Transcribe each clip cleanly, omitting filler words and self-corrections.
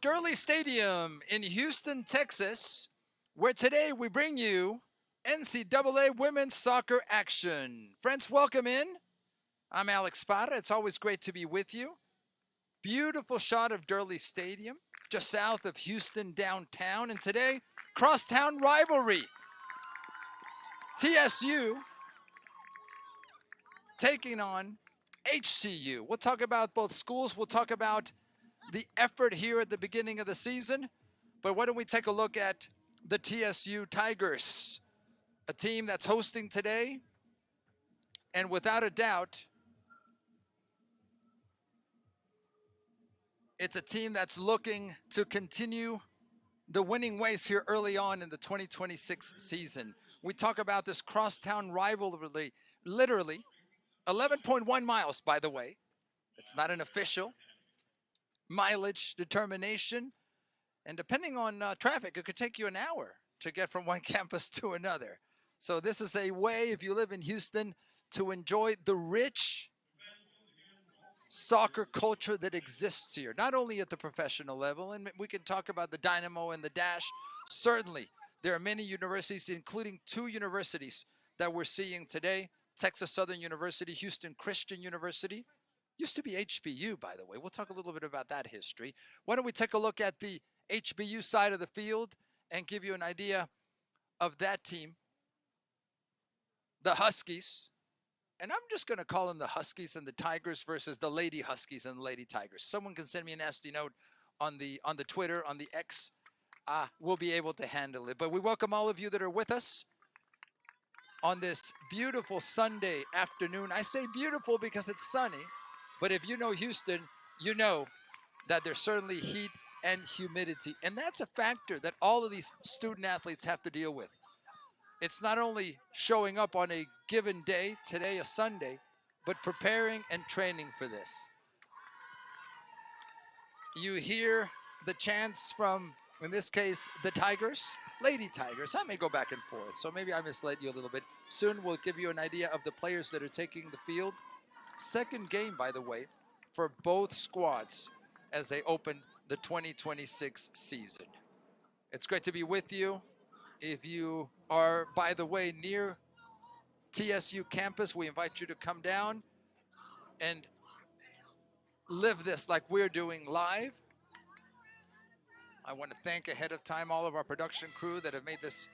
Durley Stadium in Houston, Texas, where today we bring you NCAA women's soccer action. Friends, welcome in. I'm Alex Spada. It's always great to be with you. Beautiful shot of Durley Stadium, just south of Houston downtown. And today, crosstown rivalry. TSU taking on HCU. We'll talk about both schools. We'll talk about the effort here at the beginning of the season. But why don't we take a look at the TSU Tigers, a team that's hosting today. And without a doubt, it's a team that's looking to continue the winning ways here early on in the 2026 season. We talk about this crosstown rivalry, literally 11.1 miles, by the way. It's not an official mileage determination. And depending on traffic, it could take you an hour to get from one campus to another. So this is a way, if you live in Houston, to enjoy the rich soccer culture that exists here, not only at the professional level, and we can talk about the Dynamo and the Dash. Certainly, there are many universities, including 2 universities that we're seeing today, Texas Southern University, Houston Christian University. Used to be HBU, by the way. We'll talk a little bit about that history. Why don't we take a look at the HBU side of the field and give you an idea of that team, the Huskies. And I'm just going to call them the Huskies and the Tigers versus the Lady Huskies and the Lady Tigers. Someone can send me a nasty note on the Twitter, on the X. We'll be able to handle it. But we welcome all of you that are with us on this beautiful Sunday afternoon. I say beautiful because it's sunny. But if you know Houston, you know that there's certainly heat and humidity. And that's a factor that all of these student athletes have to deal with. It's not only showing up on a given day, today a Sunday, but preparing and training for this. You hear the chants from, in this case, the Tigers, Lady Tigers. I may go back and forth, so maybe I misled you a little bit. Soon we'll give you an idea of the players that are taking the field. Second game, by the way, for both squads as they open the 2026 season. It's great to be with you. If you are, by the way, near TSU campus. We invite you to come down and live this like we're doing live. I want to thank ahead of time all of our production crew that have made this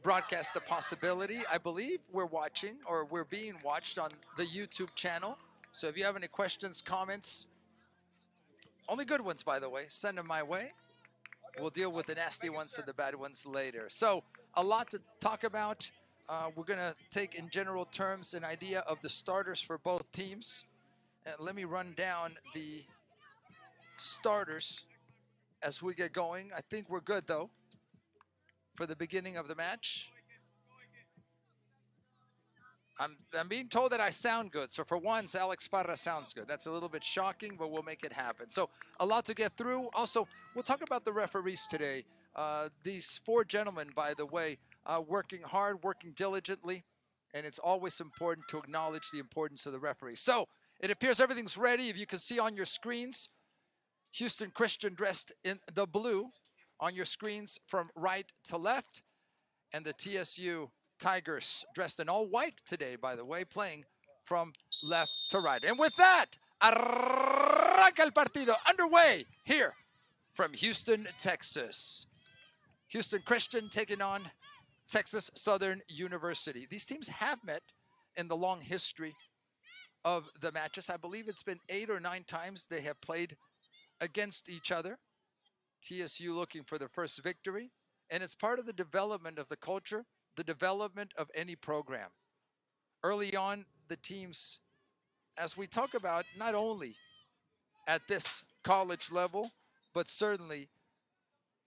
broadcast a possibility. I believe we're watching, or we're being watched on the YouTube channel. So if you have any questions, comments, only good ones, by the way, send them my way. We'll deal with the nasty ones and the bad ones later. So a lot to talk about. We're going to take in general terms an idea of the starters for both teams. Let me run down the starters as we get going. I think we're good, though, for the beginning of the match. I'm being told that I sound good. So for once, Alex Parra sounds good. That's a little bit shocking, but we'll make it happen. So a lot to get through. Also, we'll talk about the referees today. These four gentlemen, by the way, working hard, working diligently, and it's always important to acknowledge the importance of the referees. So it appears everything's ready. If you can see on your screens, Houston Christian dressed in the blue on your screens from right to left, and the TSU Tigers dressed in all white today, by the way, playing from left to right. And with that, arranca el partido, underway here from Houston, Texas. Houston Christian taking on Texas Southern University. These teams have met in the long history of the matches. I believe it's been 8 or 9 times they have played against each other. TSU looking for their first victory. And it's part of the development of the culture, the development of any program. Early on, the teams, as we talk about, not only at this college level, but certainly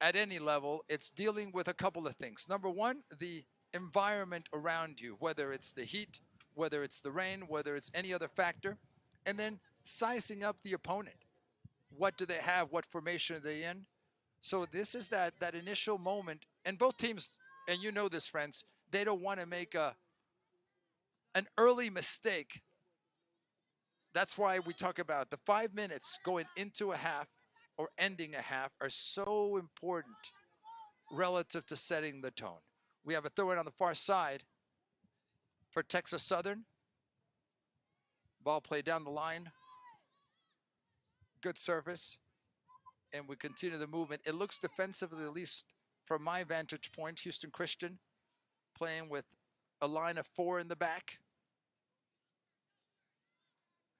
at any level, it's dealing with a couple of things. Number one, the environment around you, whether it's the heat, whether it's the rain, whether it's any other factor, and then sizing up the opponent. What do they have? What formation are they in? So this is that initial moment, and both teams, and you know this, friends, they don't want to make an early mistake. That's why we talk about the 5 minutes going into a half or ending a half are so important relative to setting the tone. We have a throw-in on the far side for Texas Southern. Ball played down the line. Good surface. And we continue the movement. It looks defensively, at least from my vantage point, Houston Christian playing with a line of 4 in the back.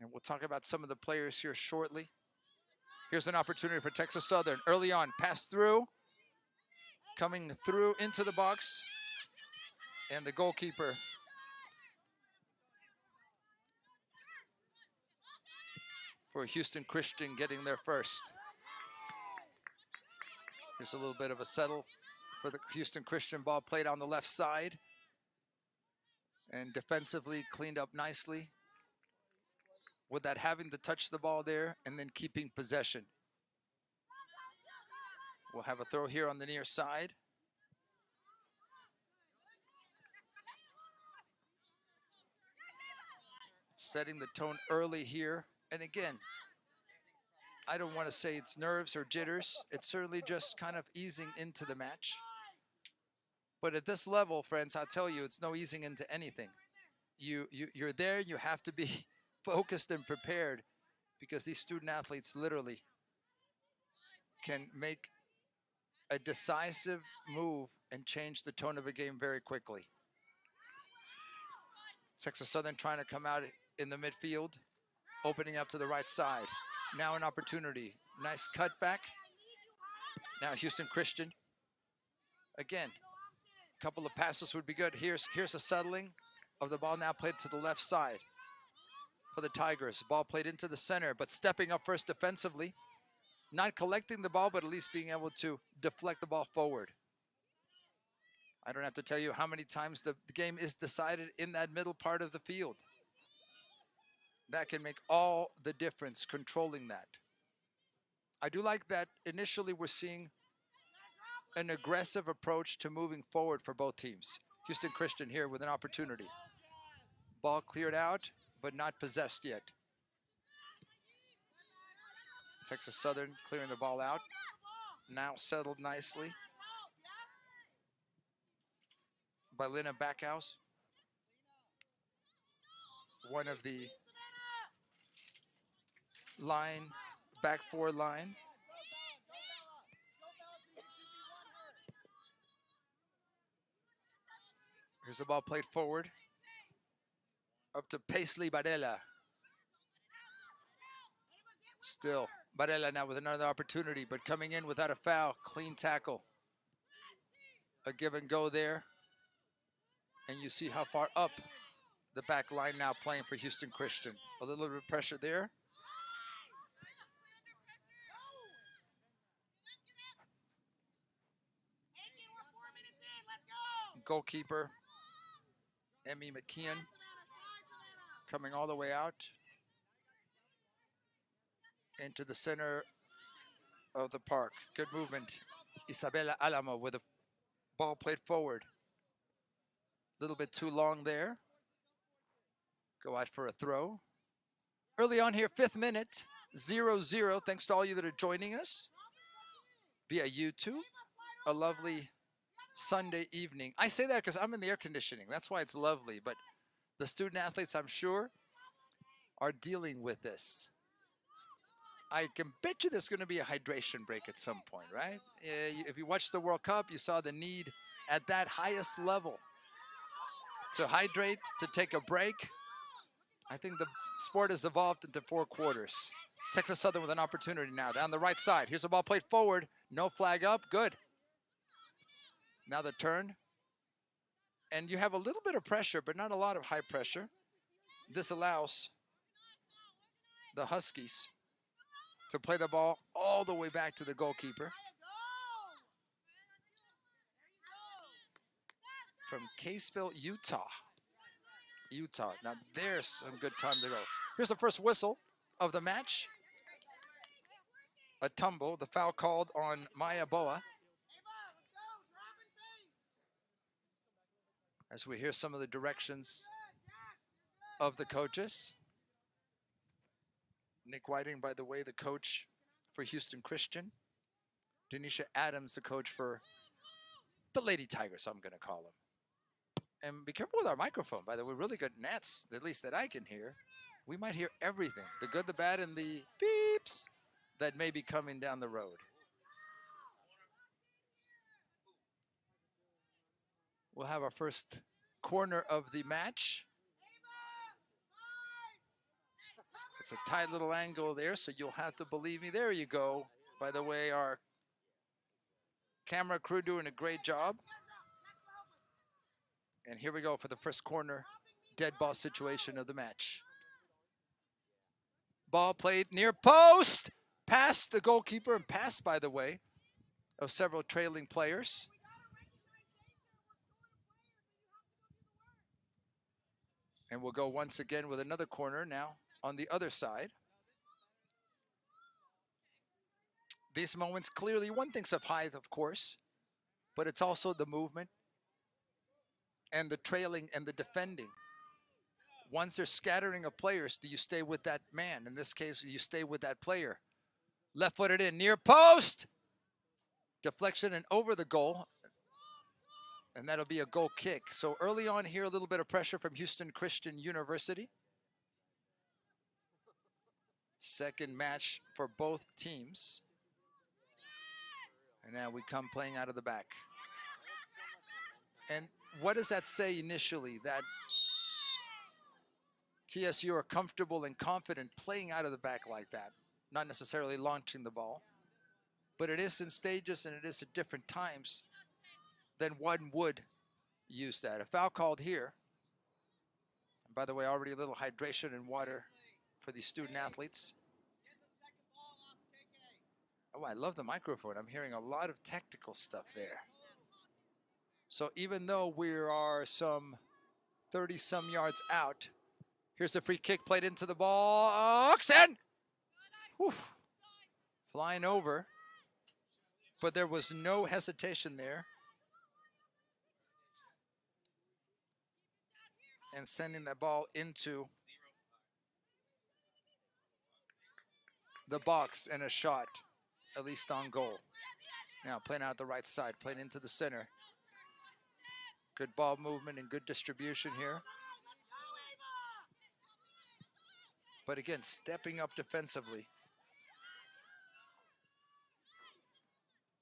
And we'll talk about some of the players here shortly. Here's an opportunity for Texas Southern. Early on, pass through. Coming through into the box. And the goalkeeper for Houston Christian getting there first. Here's a little bit of a settle for the Houston Christian. Ball played on the left side. And defensively cleaned up nicely. With that having to touch the ball there and then keeping possession. We'll have a throw here on the near side. Setting the tone early here. And again, I don't want to say it's nerves or jitters. It's certainly just kind of easing into the match. But at this level, friends, I'll tell you, it's no easing into anything. You're there, you have to be focused and prepared because these student athletes literally can make a decisive move and change the tone of a game very quickly. Texas Southern trying to come out in the midfield, opening up to the right side. Now an opportunity. Nice cutback. Now Houston Christian. Again, a couple of passes would be good. Here's a settling of the ball now played to the left side for the Tigers. Ball played into the center, but stepping up first defensively. Not collecting the ball, but at least being able to deflect the ball forward. I don't have to tell you how many times the game is decided in that middle part of the field. That can make all the difference, controlling that. I do like that initially we're seeing an aggressive approach to moving forward for both teams. Houston Christian here with an opportunity. Ball cleared out, but not possessed yet. Texas Southern clearing the ball out. Now settled nicely by Lena Backhouse. one of the line, back four line. Here's the ball played forward. Up to Paisley Varela. Still, Varela now with another opportunity, but coming in without a foul. Clean tackle. A give and go there. And you see how far up the back line now playing for Houston Christian. A little bit of pressure there. Goalkeeper Emmy McKeon coming all the way out into the center of the park. Good movement. Isabella Alamo with a ball played forward. A little bit too long there. Go out for a throw. Early on here, 5th minute, 0-0. Thanks to all you that are joining us via YouTube. A lovely Sunday evening. I say that because I'm in the air conditioning. That's why it's lovely. But the student athletes, I'm sure, are dealing with this. I can bet you there's going to be a hydration break at some point, right? If you watched the World Cup, you saw the need at that highest level to hydrate, to take a break. I think the sport has evolved into 4 quarters. Texas Southern with an opportunity now down the right side. Here's the ball played forward. No flag up. Good. Now the turn. And you have a little bit of pressure, but not a lot of high pressure. This allows the Huskies to play the ball all the way back to the goalkeeper. From Caseville, Utah. Now there's some good time to go. Here's the first whistle of the match. A tumble, the foul called on Maya Boa. As we hear some of the directions of the coaches. Nick Whiting, by the way, the coach for Houston Christian. Denisha Adams, the coach for the Lady Tigers, I'm going to call them. And be careful with our microphone, by the way. Really good nets, at least that I can hear. We might hear everything, the good, the bad, and the beeps that may be coming down the road. We'll have our first corner of the match. It's a tight little angle there, so you'll have to believe me. There you go. By the way, our camera crew doing a great job. And here we go for the first corner, dead ball situation of the match. Ball played near post, past the goalkeeper and past, by the way, of several trailing players. And we'll go once again with another corner now on the other side. These moments, clearly, one thinks of height, of course, but it's also the movement and the trailing and the defending. Once there's scattering of players, do you stay with that man? In this case, you stay with that player. Left-footed in, near post. Deflection and over the goal. And that'll be a goal kick. So early on here, a little bit of pressure from Houston Christian University. Second match for both teams. And now we come playing out of the back. And what does that say initially? That TSU are comfortable and confident playing out of the back like that, not necessarily launching the ball. But it is in stages and it is at different times than one would use that. A foul called here. And by the way, already a little hydration and water for these student athletes. Oh, I love the microphone. I'm hearing a lot of tactical stuff there. So even though we are some 30-some yards out, here's the free kick played into the box and flying over. But there was no hesitation there. And sending that ball into the box and a shot, at least on goal. Now playing out the right side, playing into the center. Good ball movement and good distribution here. But again, stepping up defensively.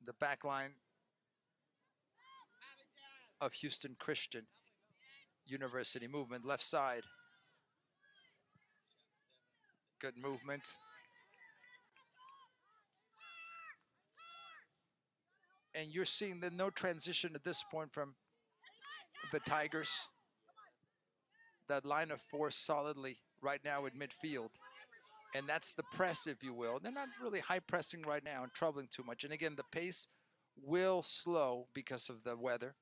The back line of Houston Christian University. Movement, left side. Good movement. And you're seeing the no transition at this point from the Tigers. That line of four solidly right now at midfield. And that's the press, if you will. They're not really high pressing right now and troubling too much. And again, the pace will slow because of the weather.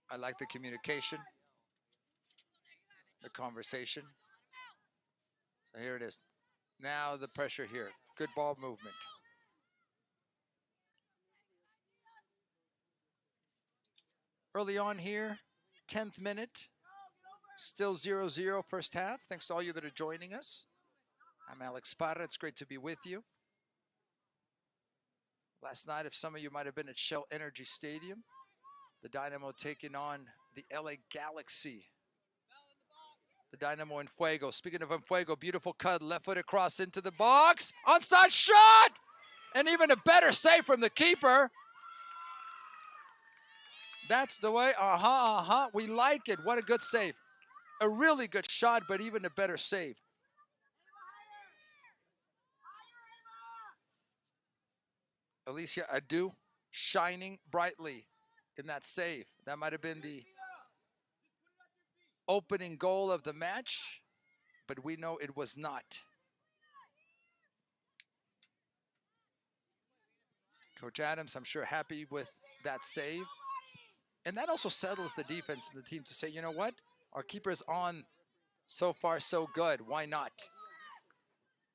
I like the communication, the conversation. So here it is. Now the pressure here. Good ball movement. Early on here, 10th minute. Still 0-0 first half. Thanks to all you that are joining us. I'm Alex Parra. It's great to be with you. Last night, if some of you might have been at Shell Energy Stadium, the Dynamo taking on the LA Galaxy. The Dynamo in Fuego. Speaking of Fuego, beautiful cut, left foot across into the box. Onside shot! And even a better save from the keeper. That's the way. We like it. What a good save. A really good shot, but even a better save. Alicia Adu shining brightly in that save. That might have been the opening goal of the match, but we know it was not. Coach Adams, I'm sure, happy with that save. And that also settles the defense and the team to say, you know what? Our keeper's on so far so good. Why not?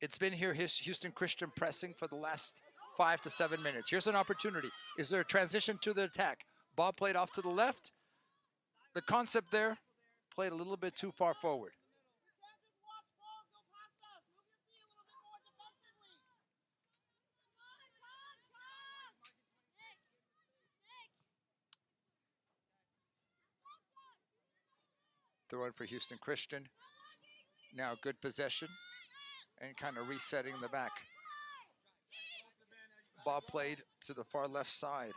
It's been here, Houston Christian pressing for the last 5 to 7 minutes. Here's an opportunity. Is there a transition to the attack? Ball played off to the left. The concept there, played a little bit too far forward. Throw in for Houston Christian. Now good possession and kind of resetting the back. Ball played to the far left side.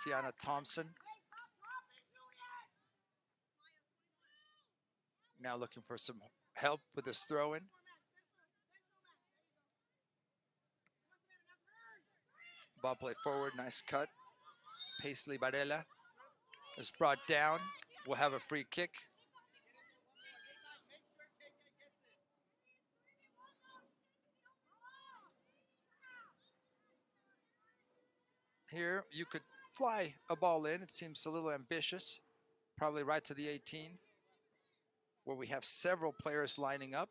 Tiana Thompson. Now looking for some help with this throw-in. Ball played forward, nice cut. Paisley Varela is brought down. We'll have a free kick. Here, you could fly a ball in. It seems a little ambitious. Probably right to the 18, where we have several players lining up.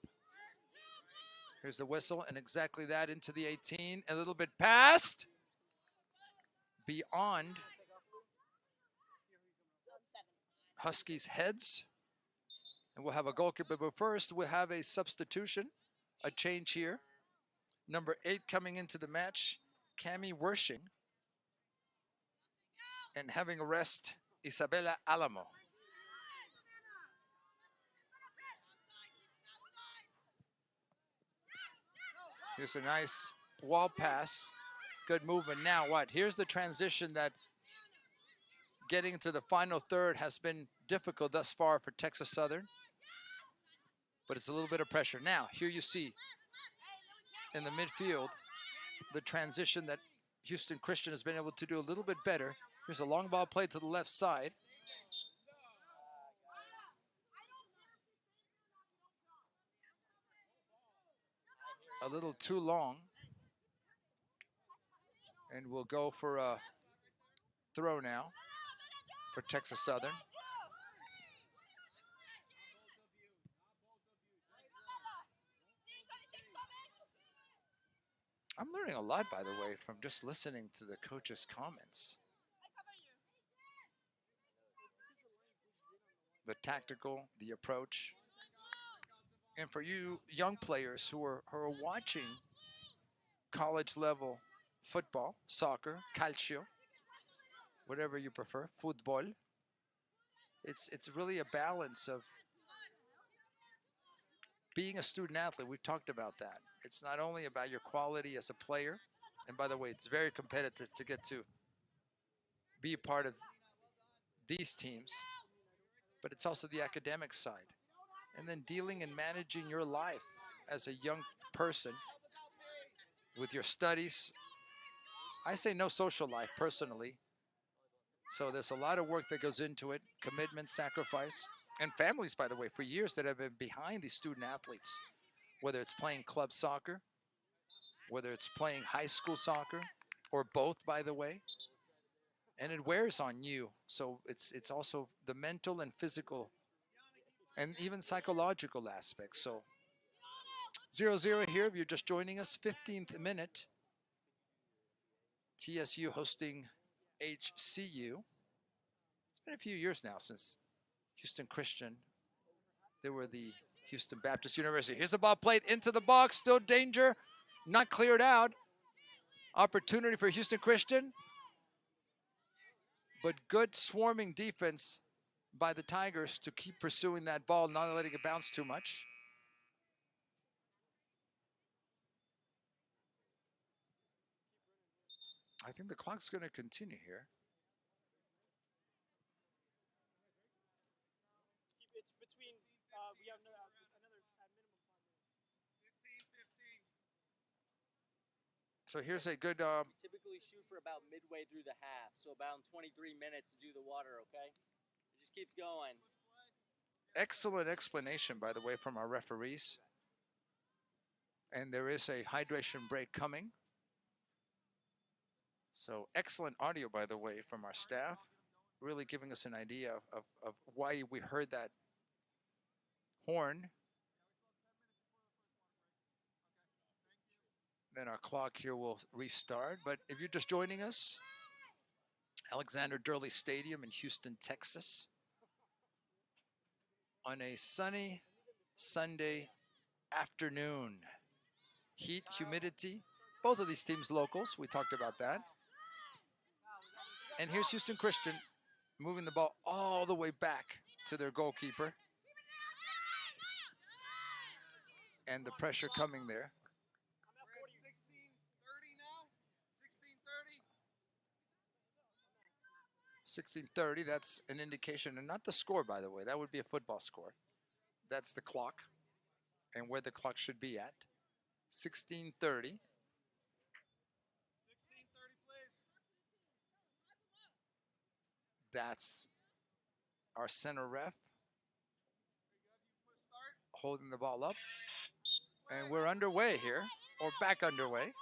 Here's the whistle, and exactly that into the 18. A little bit past. Beyond Huskies' heads. And we'll have a goalkeeper, but first we'll have a substitution, a change here. Number 8 coming into the match, Cami Wershing. And having a rest, Isabella Alamo. Here's a nice wall pass. Good movement. Now what? Here's the transition that getting to the final third has been difficult thus far for Texas Southern. But it's a little bit of pressure. Now, here you see in the midfield, the transition that Houston Christian has been able to do a little bit better. Here's a long ball played to the left side. A little too long. And we'll go for a throw now for Texas Southern. I'm learning a lot, by the way, from just listening to the coach's comments. The tactical, the approach. And for you young players who are watching college level football, soccer, calcio, whatever you prefer, football. It's really a balance of being a student athlete. We've talked about that. It's not only about your quality as a player, and by the way, it's very competitive to get to be a part of these teams, but it's also the academic side. And then dealing and managing your life as a young person with your studies. I say no social life personally. So there's a lot of work that goes into it, commitment, sacrifice, and families, by the way, for years that have been behind these student athletes, whether it's playing club soccer, whether it's playing high school soccer, or both, by the way. And it wears on you. So it's also the mental and physical and even psychological aspects. So 0-0 here if you're just joining us, 15th minute. TSU hosting HCU. It's been a few years now since Houston Christian. They were the Houston Baptist University. Here's the ball played into the box. Still danger. Not cleared out. Opportunity for Houston Christian. But good swarming defense by the Tigers to keep pursuing that ball, not letting it bounce too much. I think the clock's going to continue here. It's between, we have another at minimum 5 minutes. 15. So here's a good... We typically shoot for about midway through the half, so about 23 minutes to do the water, okay? It just keeps going. Excellent explanation, by the way, from our referees. And there is a hydration break coming. So excellent audio, by the way, from our staff, really giving us an idea of why we heard that horn. Then our clock here will restart. But if you're just joining us, Alexander Durley Stadium in Houston, Texas, on a sunny Sunday afternoon. Heat, humidity, both of these teams locals. We talked about that. And here's Houston Christian moving the ball all the way back to their goalkeeper. And the pressure coming there. 16:30, that's an indication, and not the score, by the way. That would be a football score. That's the clock and where the clock should be at. 16:30. That's our center ref holding the ball up. And we're underway here, or back underway.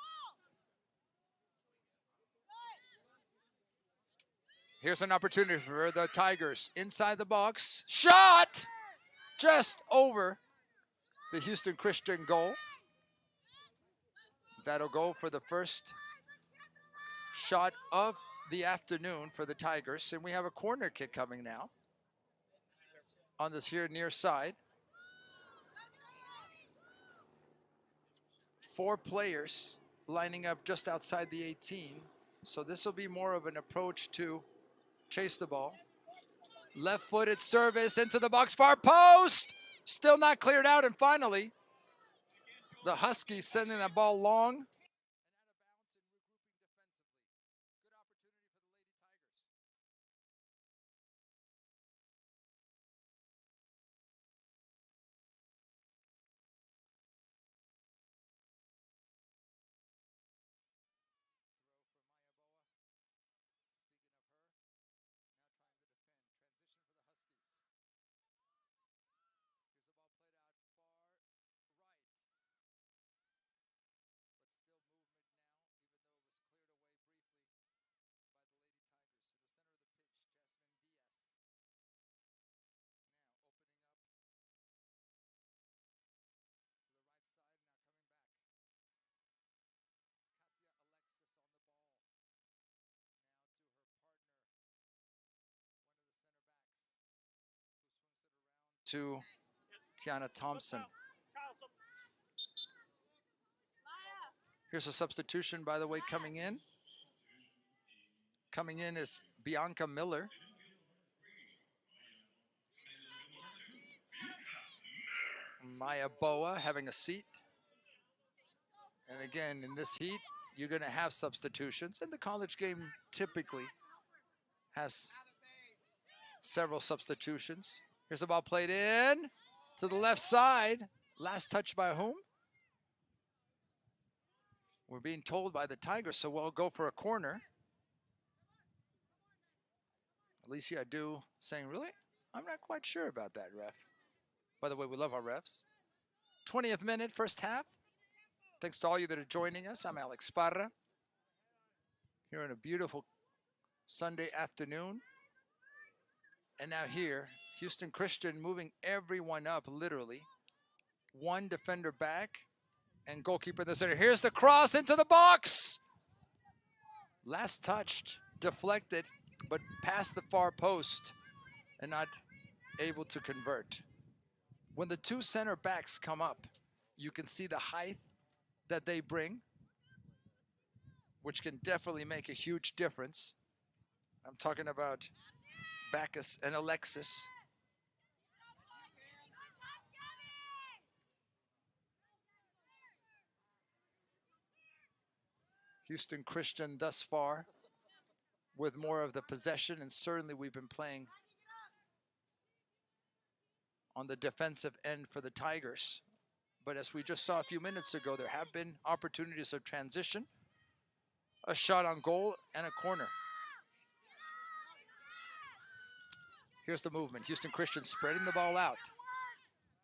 Here's an opportunity for the Tigers inside the box. Shot! Just over the Houston Christian goal. That'll go for the first shot of the afternoon for the Tigers. And we have a corner kick coming now on this here near side. 4 players lining up just outside the 18. So this will be more of an approach to chase the ball. Left-footed service into the box, far post. Still not cleared out. And finally, the Huskies sending that ball long. To Tiana Thompson. Here's a substitution, by the way, coming in. Coming in is Bianca Miller. Maya Boa having a seat. And again, in this heat, you're going to have substitutions. And the college game typically has several substitutions. Here's the ball played in to the left side. Last touch by whom? We're being told by the Tigers, so we'll go for a corner. Alicia Adu saying, really? I'm not quite sure about that, ref. By the way, we love our refs. 20th minute, first half. Thanks to all you that are joining us. I'm Alex Parra. Here on a beautiful Sunday afternoon. And now here, Houston Christian moving everyone up, literally. One defender back and goalkeeper in the center. Here's the cross into the box. Last touched, deflected, but past the far post and not able to convert. When the two center backs come up, you can see the height that they bring, which can definitely make a huge difference. I'm talking about Bacchus and Alexis. Houston Christian thus far with more of the possession, and certainly we've been playing on the defensive end for the Tigers. But as we just saw a few minutes ago, there have been opportunities of transition, a shot on goal, and a corner. Here's the movement. Houston Christian spreading the ball out.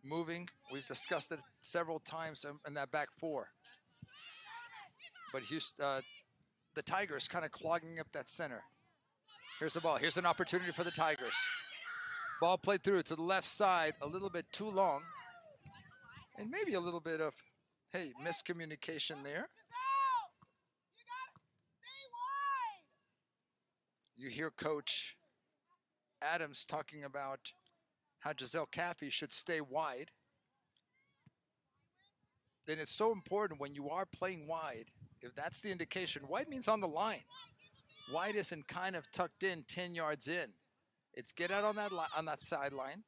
Moving, we've discussed it several times in that back four. But the Tigers kind of clogging up that center. Here's the ball. Here's an opportunity for the Tigers. Ball played through to the left side, a little bit too long. And maybe a little bit of, hey, miscommunication there. You hear Coach Adams talking about how Giselle Caffey should stay wide. Then it's so important when you are playing wide, if that's the indication, wide means on the line. Wide isn't kind of tucked in 10 yards in. It's get out on that sideline,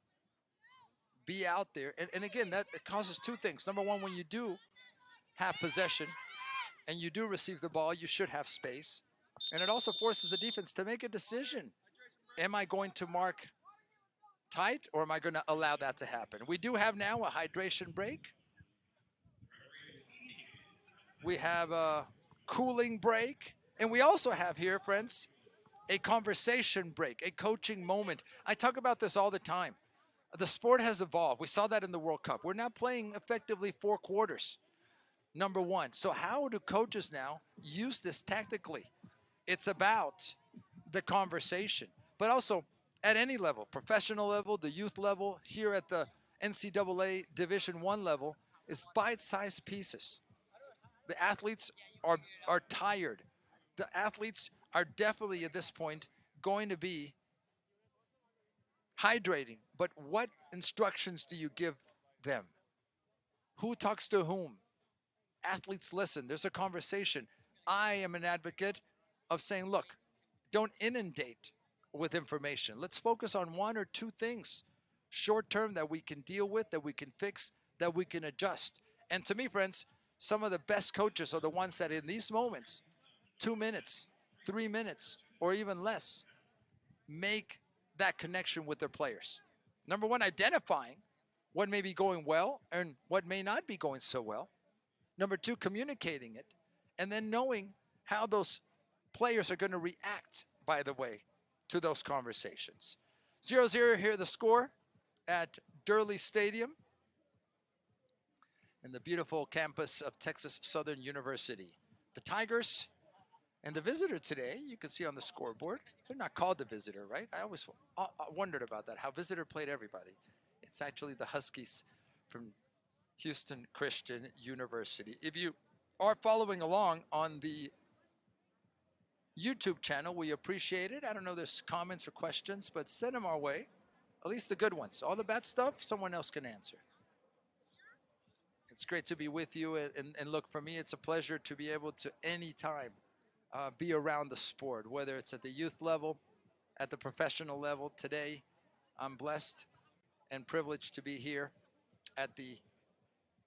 be out there. And again, that it causes two things. Number one, when you do have possession and you do receive the ball, you should have space. And it also forces the defense to make a decision. Am I going to mark tight or am I going to allow that to happen? We do have now a hydration break. We have a cooling break. And we also have here, friends, a conversation break, a coaching moment. I talk about this all the time. The sport has evolved. We saw that in the World Cup. We're now playing effectively 4 quarters, number one. So how do coaches now use this tactically? It's about the conversation, but also at any level, professional level, the youth level, here at the NCAA Division I level, is bite-sized pieces. The athletes are tired. The athletes are definitely at this point going to be hydrating, but what instructions do you give them? Who talks to whom? Athletes listen. There's a conversation. I am an advocate of saying, look, don't inundate with information. Let's focus on 1 or 2 things short term that we can deal with, that we can fix, that we can adjust. And to me, friends, some of the best coaches are the ones that in these moments, 2 minutes, 3 minutes, or even less, make that connection with their players. Number one, identifying what may be going well and what may not be going so well. Number two, communicating it, and then knowing how those players are going to react, by the way, to those conversations. 0-0 here, the score at Durley Stadium in the beautiful campus of Texas Southern University. The Tigers and the visitor today, you can see on the scoreboard, they're not called the visitor, right? I always wondered about that, how visitor played everybody. It's actually the Huskies from Houston Christian University. If you are following along on the YouTube channel, we appreciate it. I don't know if there's comments or questions, but send them our way, at least the good ones. All the bad stuff, someone else can answer. It's great to be with you, and look, for me, it's a pleasure to be able to anytime be around the sport, whether it's at the youth level, at the professional level. Today, I'm blessed and privileged to be here at the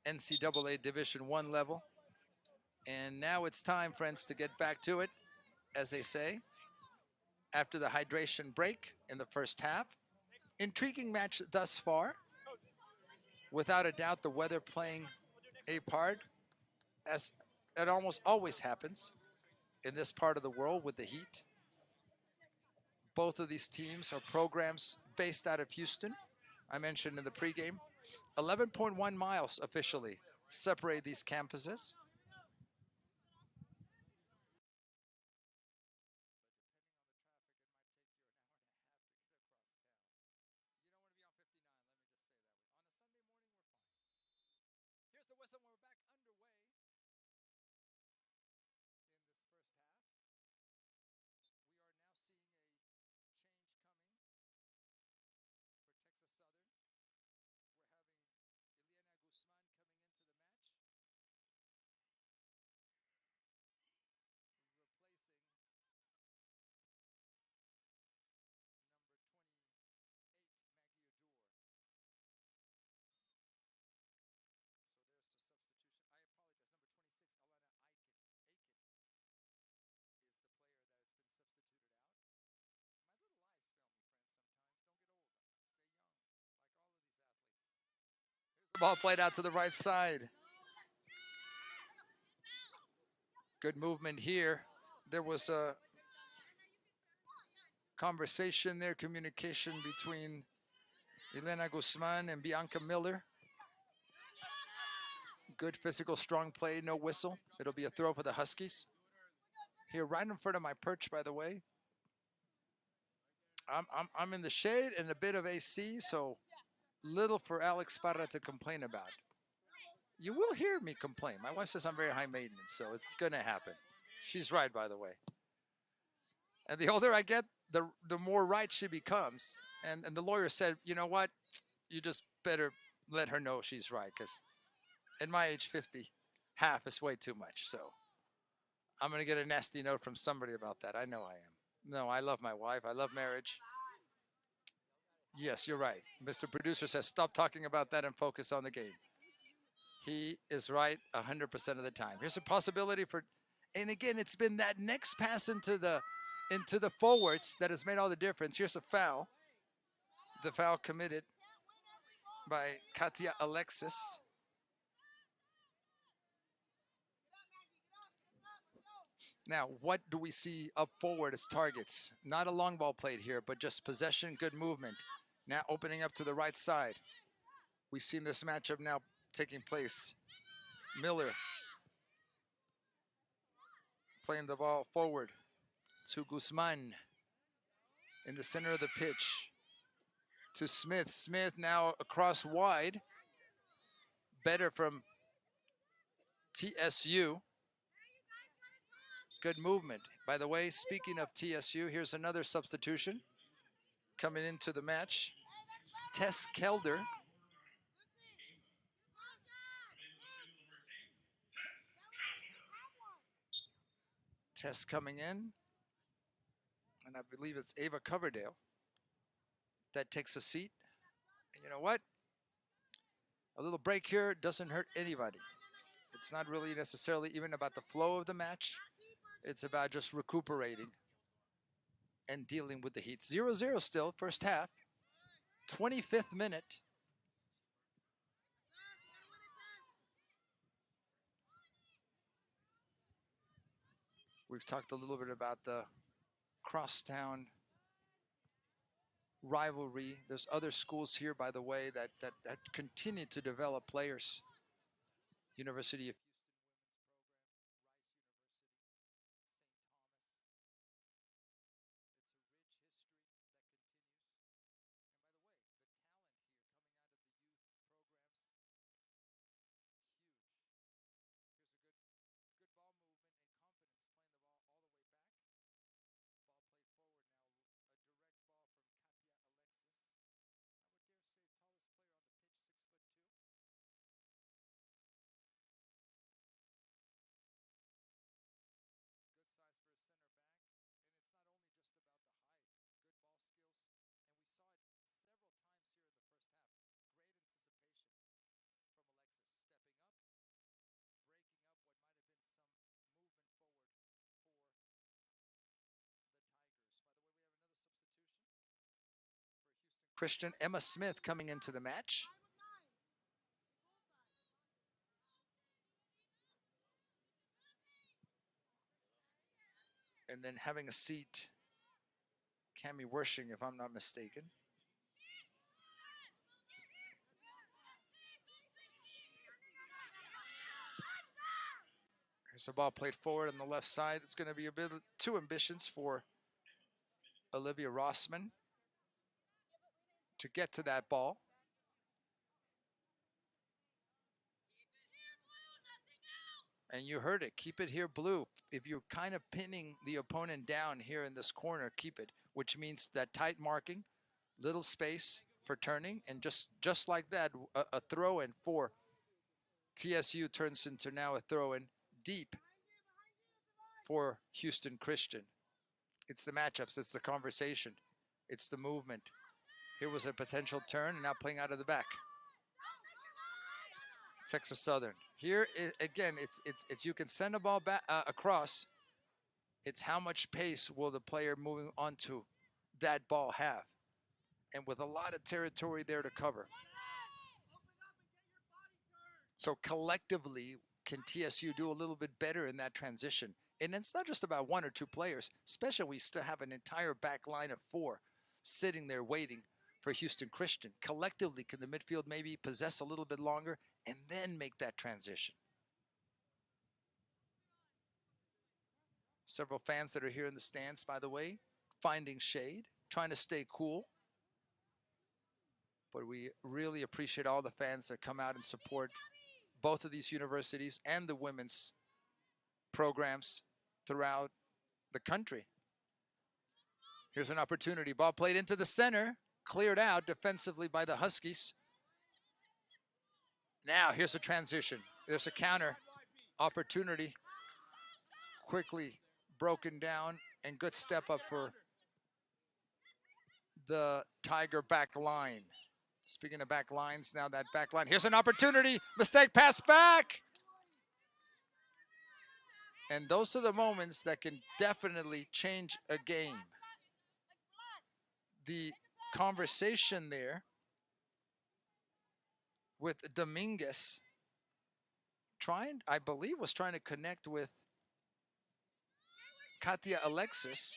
NCAA Division I level. And now it's time, friends, to get back to it, as they say, after the hydration break in the first half. Intriguing match thus far. Without a doubt, the weather playing a part, as it almost always happens in this part of the world with the heat. Both of these teams are programs based out of Houston. I mentioned in the pregame, 11.1 miles officially separate these campuses. Here's the whistle. We're back underway in this first half. We are now seeing a change coming for Texas Southern. We're having Ileana Guzman coming into the match, replacing number 28, Maggie Odor. So there's the substitution. I apologize. Number 26, Alana Aiken is the player that has been substituted out. My little eyes fail me, friends, sometimes. Don't get old. Stay young, like all of these athletes. Here's the ball played out to the right side. Good movement here. There was a conversation there, communication between Elena Guzman and Bianca Miller. Good physical, strong play, no whistle. It'll be a throw for the Huskies. Here, right in front of my perch, by the way. I'm in the shade and a bit of AC, so little for Alex Parra to complain about. You will hear me complain. My wife says I'm very high maintenance, so it's going to happen. She's right, by the way. And the older I get, the more right she becomes. And the lawyer said, you know what? You just better let her know she's right, because at my age 50, half is way too much. So I'm going to get a nasty note from somebody about that. I know I am. No, I love my wife. I love marriage. Yes, you're right. Mr. Producer says stop talking about that and focus on the game. He is right 100% of the time. Here's a possibility for, and again, it's been that next pass into the forwards that has made all the difference. Here's a foul. The foul committed by Katia Alexis. Now, what do we see up forward as targets? Not a long ball played here, but just possession, good movement. Now opening up to the right side. We've seen this matchup now taking place. Miller playing the ball forward to Guzman in the center of the pitch. To Smith. Smith now across wide. Better from TSU. Good movement. By the way, speaking of TSU, here's another substitution coming into the match. Tess Kelder. Tess coming in. And I believe it's Ava Coverdale that takes a seat. And you know what? A little break here doesn't hurt anybody. It's not really necessarily even about the flow of the match. It's about just recuperating and dealing with the heat. 0-0 still, first half. 25th minute. We've talked a little bit about the crosstown rivalry. There's other schools here, by the way, that continue to develop players. University of Houston Christian. Emma Smith coming into the match. And then having a seat, Cami Wershing, if I'm not mistaken. Here's the ball played forward on the left side. It's going to be a bit too ambitious for Olivia Rossman to get to that ball. And you heard it, keep it here, blue. If you're kind of pinning the opponent down here in this corner, keep it, which means that tight marking, little space for turning, and just like that, a throw-in for TSU turns into now a throw-in deep for Houston Christian. It's the matchups, it's the conversation, it's the movement. Here was a potential turn, and now playing out of the back. Texas Southern. Here again, it's you can send a ball back across. It's how much pace will the player moving onto that ball have, and with a lot of territory there to cover. So collectively, can TSU do a little bit better in that transition? And it's not just about one or two players, especially we still have an entire back line of 4 sitting there waiting for Houston Christian. Collectively, can the midfield maybe possess a little bit longer and then make that transition? Several fans that are here in the stands, by the way, finding shade, trying to stay cool. But we really appreciate all the fans that come out and support both of these universities and the women's programs throughout the country. Here's an opportunity. Ball played into the center, cleared out defensively by the Huskies. Now here's a transition. There's a counter opportunity. Quickly broken down, and good step up for the Tiger back line. Speaking of back lines, now that back line. Here's an opportunity. Mistake, pass back. And those are the moments that can definitely change a game. The conversation there with Dominguez I believe was trying to connect with Katia Alexis,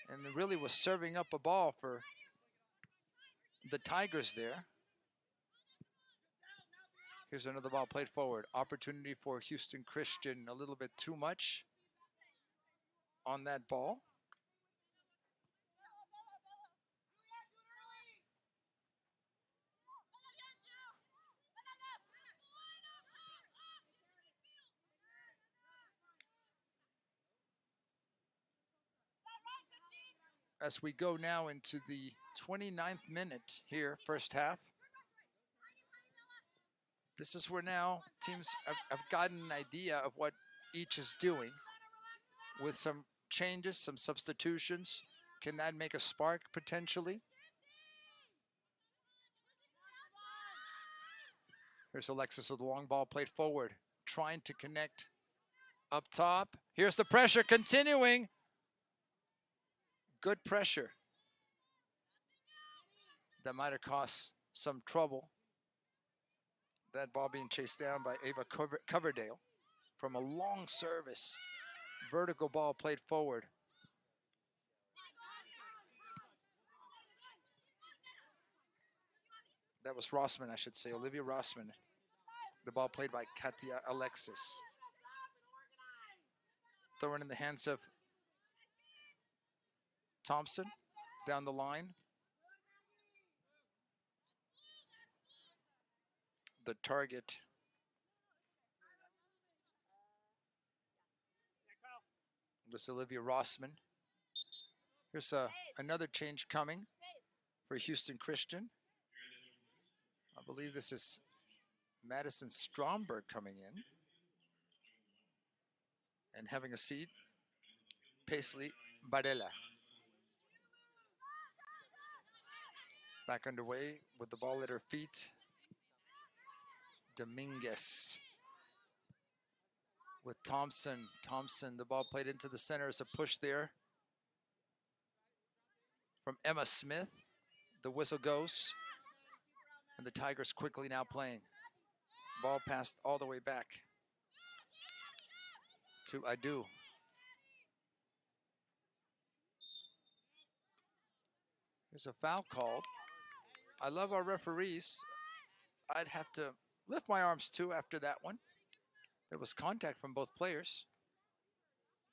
and really was serving up a ball for the Tigers there. Here's another ball played forward. Opportunity for Houston Christian, a little bit too much on that ball. As we go now into the 29th minute here, first half. This is where now teams have gotten an idea of what each is doing with some changes, some substitutions. Can that make a spark potentially? Here's Alexis with the long ball played forward, trying to connect up top. Here's the pressure continuing. Good pressure. That might have cost some trouble. That ball being chased down by Ava Coverdale from a long service. Vertical ball played forward. That was Rossman, I should say, Olivia Rossman. The ball played by Katia Alexis. Throwing in the hands of Thompson down the line. The target was Olivia Rossman. Here's another change coming for Houston Christian. I believe this is Madison Stromberg coming in. And having a seat, Paisley Varela. Back underway with the ball at her feet. Dominguez with Thompson. Thompson, the ball played into the center as a push there from Emma Smith. The whistle goes, and the Tigers quickly now playing. Ball passed all the way back to Adu. There's a foul called. I love our referees. I'd have to lift my arms too after that one. There was contact from both players,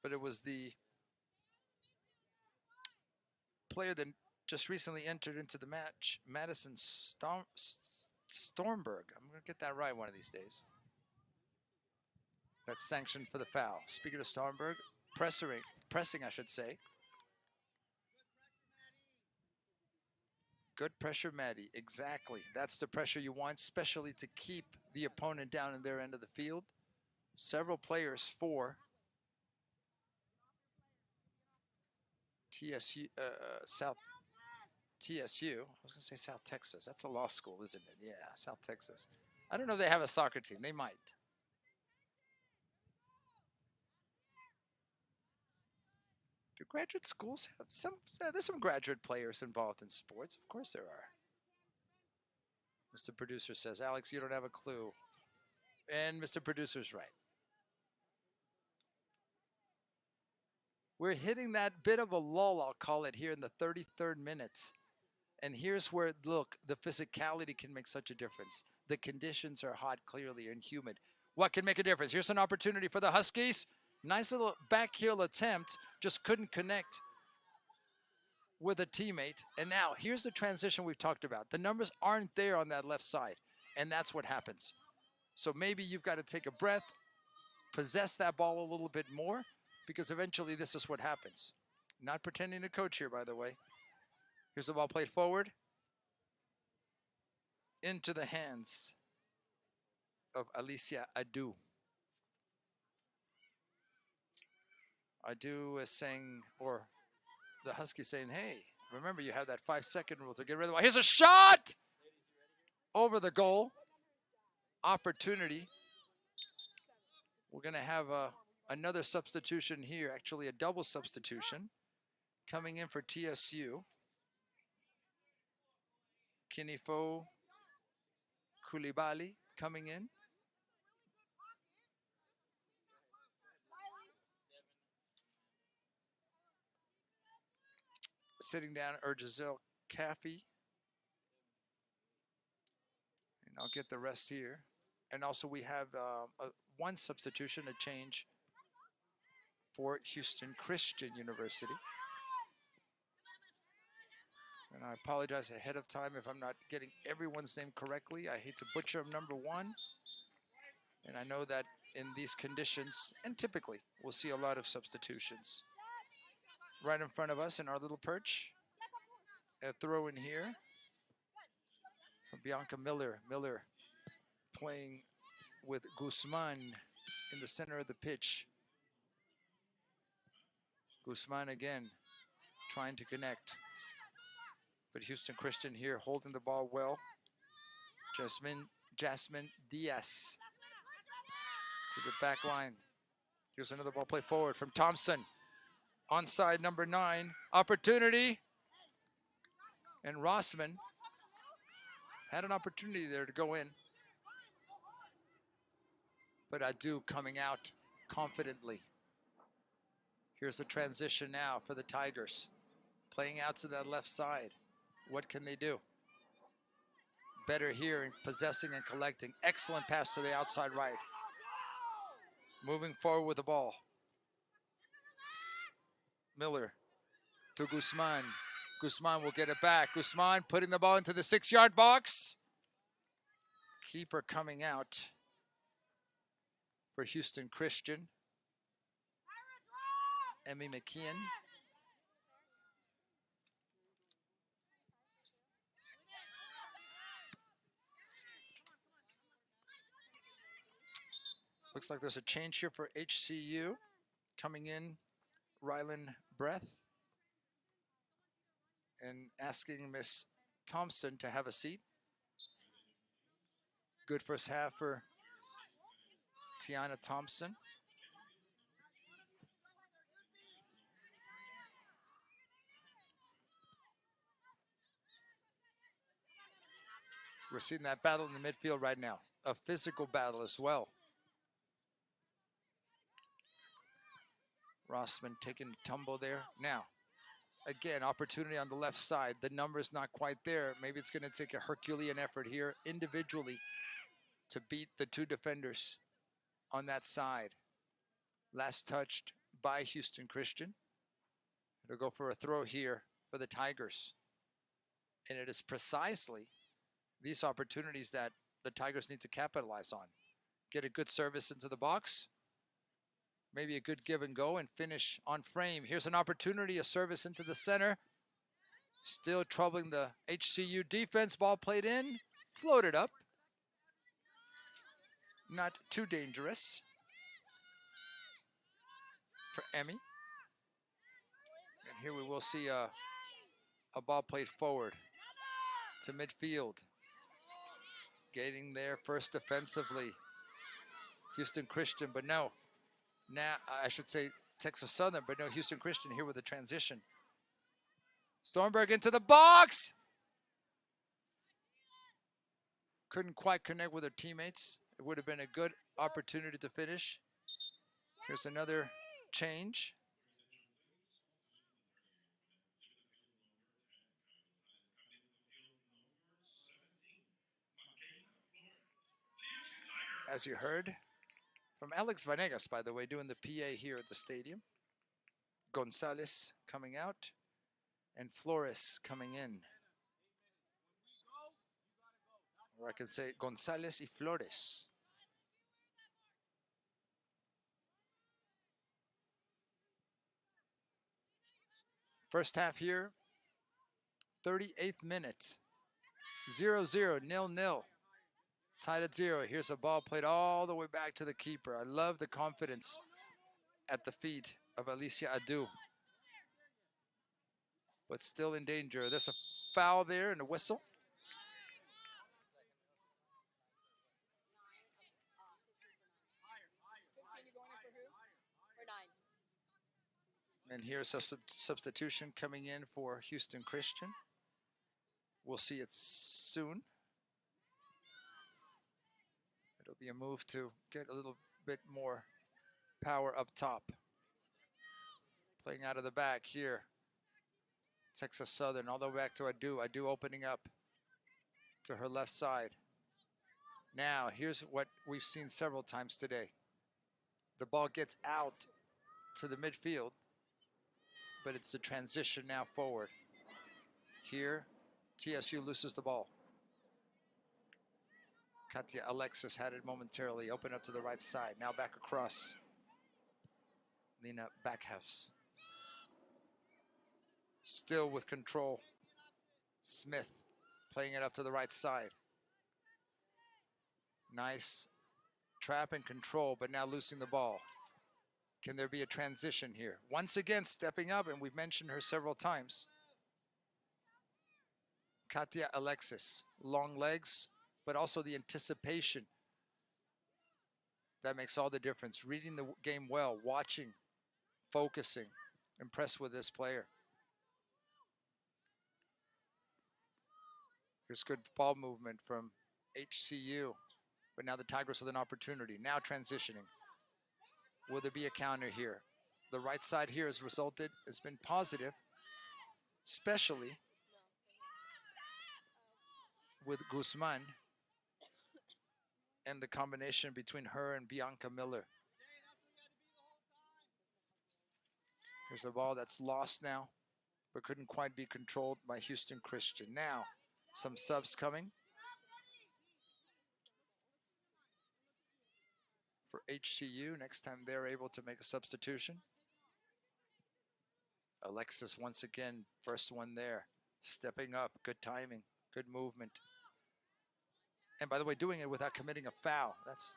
but it was the player that just recently entered into the match, Madison Stormberg. I'm going to get that right one of these days. That's sanctioned for the foul. Speaking of Stormberg, pressing, I should say. Good pressure, Maddie. Exactly. That's the pressure you want, especially to keep the opponent down in their end of the field. Several players for TSU, South TSU. I was going to say South Texas. That's a law school, isn't it? Yeah, South Texas. I don't know if they have a soccer team. They might. Do graduate schools have some? There's some graduate players involved in sports. Of course there are. Mr. Producer says, Alex, you don't have a clue. And Mr. Producer's right. We're hitting that bit of a lull, I'll call it, here in the 33rd minute. And here's where, look, the physicality can make such a difference. The conditions are hot, clearly, and humid. What can make a difference? Here's an opportunity for the Huskies. Nice little back heel attempt. Just couldn't connect with a teammate. And now, here's the transition we've talked about. The numbers aren't there on that left side. And that's what happens. So maybe you've got to take a breath, possess that ball a little bit more, because eventually this is what happens. Not pretending to coach here, by the way. Here's the ball played forward. Into the hands of Alicia Adu. Adu is saying, or the Huskies saying, hey, remember you have that 5-second rule to get rid of the ball. Here's a shot! Over the goal. Opportunity. We're going to have another substitution here, actually a double substitution. Coming in for TSU. Kinifo Koulibaly coming in. Sitting down, Urgizel Caffey. And I'll get the rest here. And also we have one substitution, a change for Houston Christian University. And I apologize ahead of time if I'm not getting everyone's name correctly. I hate to butcher number one. And I know that in these conditions, and typically, we'll see a lot of substitutions. Right in front of us in our little perch. A throw in here from Bianca Miller. Miller playing with Guzman in the center of the pitch. Guzman again trying to connect. But Houston Christian here holding the ball well. Jasmine Diaz to the back line. Here's another ball play forward from Thompson. Onside number 9. Opportunity. And Rossman had an opportunity there to go in. But Adu coming out confidently. Here's the transition now for the Tigers. Playing out to that left side. What can they do? Better here in possessing and collecting. Excellent pass to the outside right. Moving forward with the ball. Miller to Guzman. Guzman will get it back. Guzman putting the ball into the 6-yard box. Keeper coming out for Houston Christian. Emmy McKeon. Looks like there's a change here for HCU. Coming in, Rylan Breath. And asking Miss Thompson to have a seat. Good first half for Tiana Thompson. We're seeing that battle in the midfield right now. A physical battle as well. Rossman taking a tumble there. Now, again, opportunity on the left side. The number's not quite there. Maybe it's going to take a Herculean effort here individually to beat the two defenders on that side. Last touched by Houston Christian. It'll go for a throw here for the Tigers. And it is precisely these opportunities that the Tigers need to capitalize on. Get a good service into the box. Maybe a good give and go and finish on frame. Here's an opportunity, a service into the center. Still troubling the HCU defense. Ball played in, floated up. Not too dangerous for Emmy. And here we will see a ball played forward to midfield. Getting there first defensively. Houston Christian, but no. Now, I should say Texas Southern, but no, Houston Christian here with a transition. Stormberg into the box. Couldn't quite connect with her teammates. It would have been a good opportunity to finish. Here's another change. As you heard from Alex Vanegas, by the way, doing the PA here at the stadium. Gonzalez coming out and Flores coming in. Or I can say Gonzalez y Flores. First half here, 38th minute. 0-0, 0-0. Tied at 0. Here's a ball played all the way back to the keeper. I love the confidence at the feet of Alicia Adu. But still in danger. There's a foul there and a whistle. And here's a substitution coming in for Houston Christian. We'll see it soon. It'll be a move to get a little bit more power up top. Playing out of the back here. Texas Southern all the way back to Adu. Adu opening up to her left side. Now, here's what we've seen several times today. The ball gets out to the midfield, but it's the transition now forward. Here, TSU loses the ball. Katya Alexis had it momentarily, open up to the right side. Now back across. Lena Backhouse. Still with control. Smith playing it up to the right side. Nice trap and control, but now losing the ball. Can there be a transition here? Once again, stepping up, and we've mentioned her several times. Katya Alexis, long legs, but also the anticipation. That makes all the difference. Reading the game well, watching, focusing. Impressed with this player. Here's good ball movement from HCU. But now the Tigers with an opportunity. Now transitioning. Will there be a counter here? The right side here has been positive, especially with Guzman and the combination between her and Bianca Miller. Here's a ball that's lost now, but couldn't quite be controlled by Houston Christian. Now, some subs coming for HCU. Next time they're able to make a substitution. Alexis once again, first one there, stepping up, good timing, good movement. And by the way, doing it without committing a foul. That's,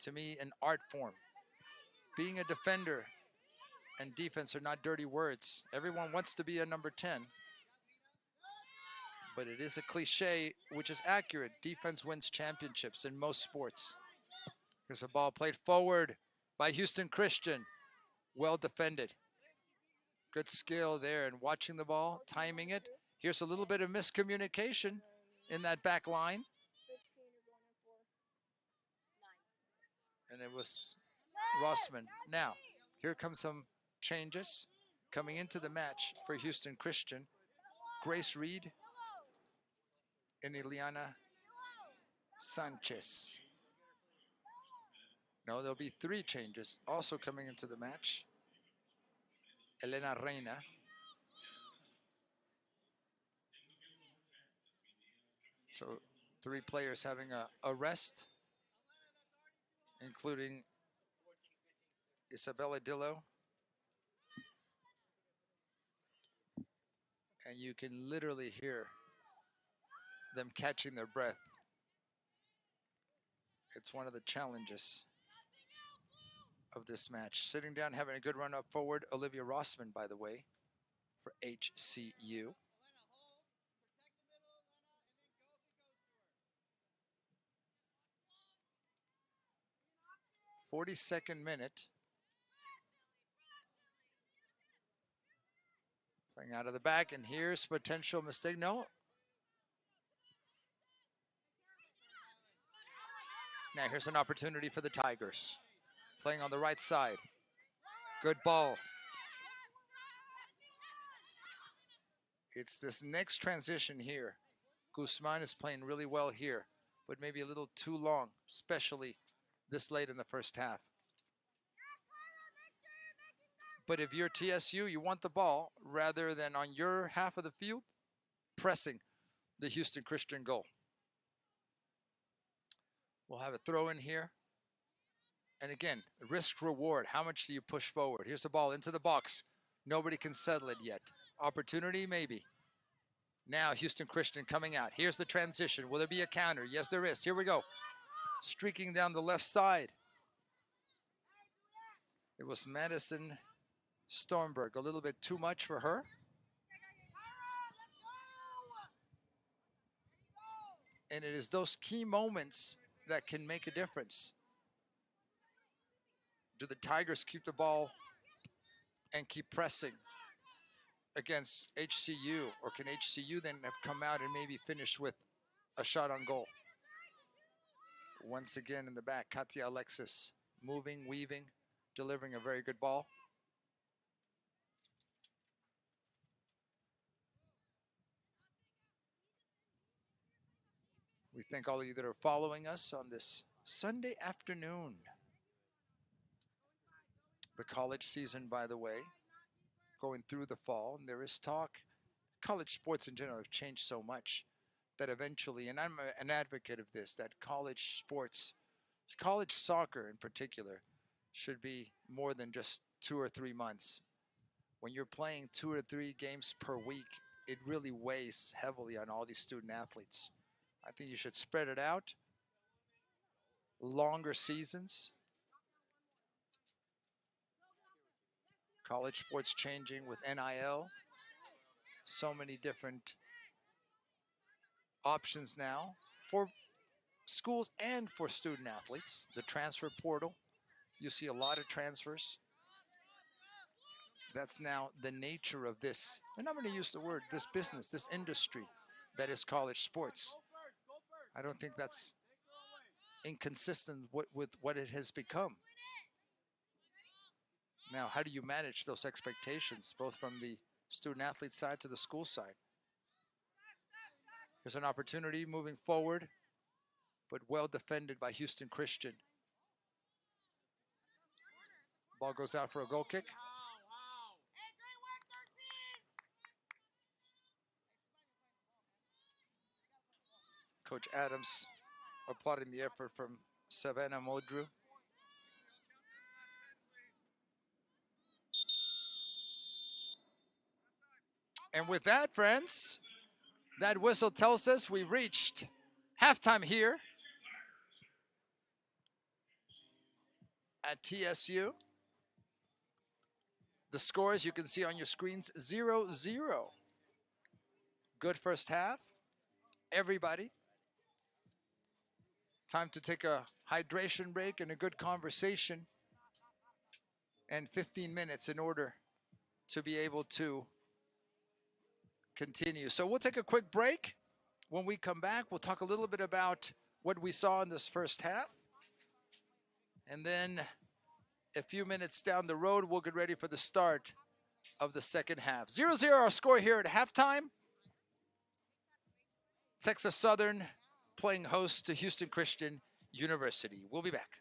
to me, an art form. Being a defender and defense are not dirty words. Everyone wants to be a number 10. But it is a cliche, which is accurate. Defense wins championships in most sports. Here's a ball played forward by Houston Christian. Well defended. Good skill there and watching the ball, timing it. Here's a little bit of miscommunication in that back line. 15 or going in for 9. And it was Rossman. Now, here come some changes coming into the match for Houston Christian. Grace Reed and Ileana Sanchez. No, there'll be 3 changes also coming into the match. Elena Reina. So 3 players having a rest, including Isabella Dillo. And you can literally hear them catching their breath. It's one of the challenges of this match. Sitting down, having a good run up forward, Olivia Rossman, by the way, for HCU. 42nd minute. Playing out of the back, and here's potential mistake. No. Now here's an opportunity for the Tigers. Playing on the right side. Good ball. It's this next transition here. Guzman is playing really well here, but maybe a little too long, especially this late in the first half. But if you're TSU, you want the ball rather than on your half of the field, pressing the Houston Christian goal. We'll have a throw in here. And again, risk reward. How much do you push forward? Here's the ball into the box. Nobody can settle it yet. Opportunity, maybe. Now Houston Christian coming out. Here's the transition. Will there be a counter? Yes, there is. Here we go. Streaking down the left side. It was Madison Stormberg. A little bit too much for her. And it is those key moments that can make a difference. Do the Tigers keep the ball and keep pressing against HCU? Or can HCU then have come out and maybe finished with a shot on goal? Once again in the back, Katia Alexis moving, weaving, delivering a very good ball. We thank all of you that are following us on this Sunday afternoon. The college season, by the way, going through the fall, and there is talk. College sports in general have changed so much that eventually, and I'm an advocate of this, that college sports, college soccer in particular, should be more than just 2 or 3 months. When you're playing 2 or 3 games per week, it really weighs heavily on all these student athletes. I think you should spread it out, longer seasons. College sports changing with NIL. So many different options now for schools and for student athletes. The transfer portal, you see a lot of transfers. That's now the nature of this, and I'm going to use the word, this business, this industry that is college sports. I don't think that's inconsistent with what it has become. Now, how do you manage those expectations, both from the student athlete side to the school side? There's an opportunity moving forward, but well defended by Houston Christian. Ball goes out for a goal kick. Coach Adams applauding the effort from Savannah Modru. And with that, friends, that whistle tells us we reached halftime here at TSU. The score, as you can see on your screens, 0-0. Good first half, everybody. Time to take a hydration break and a good conversation. And 15 minutes in order to be able to continue. So we'll take a quick break. When we come back, we'll talk a little bit about what we saw in this first half. And then a few minutes down the road, we'll get ready for the start of the second half. 0-0 our score here at halftime. Texas Southern playing host to Houston Christian University. We'll be back.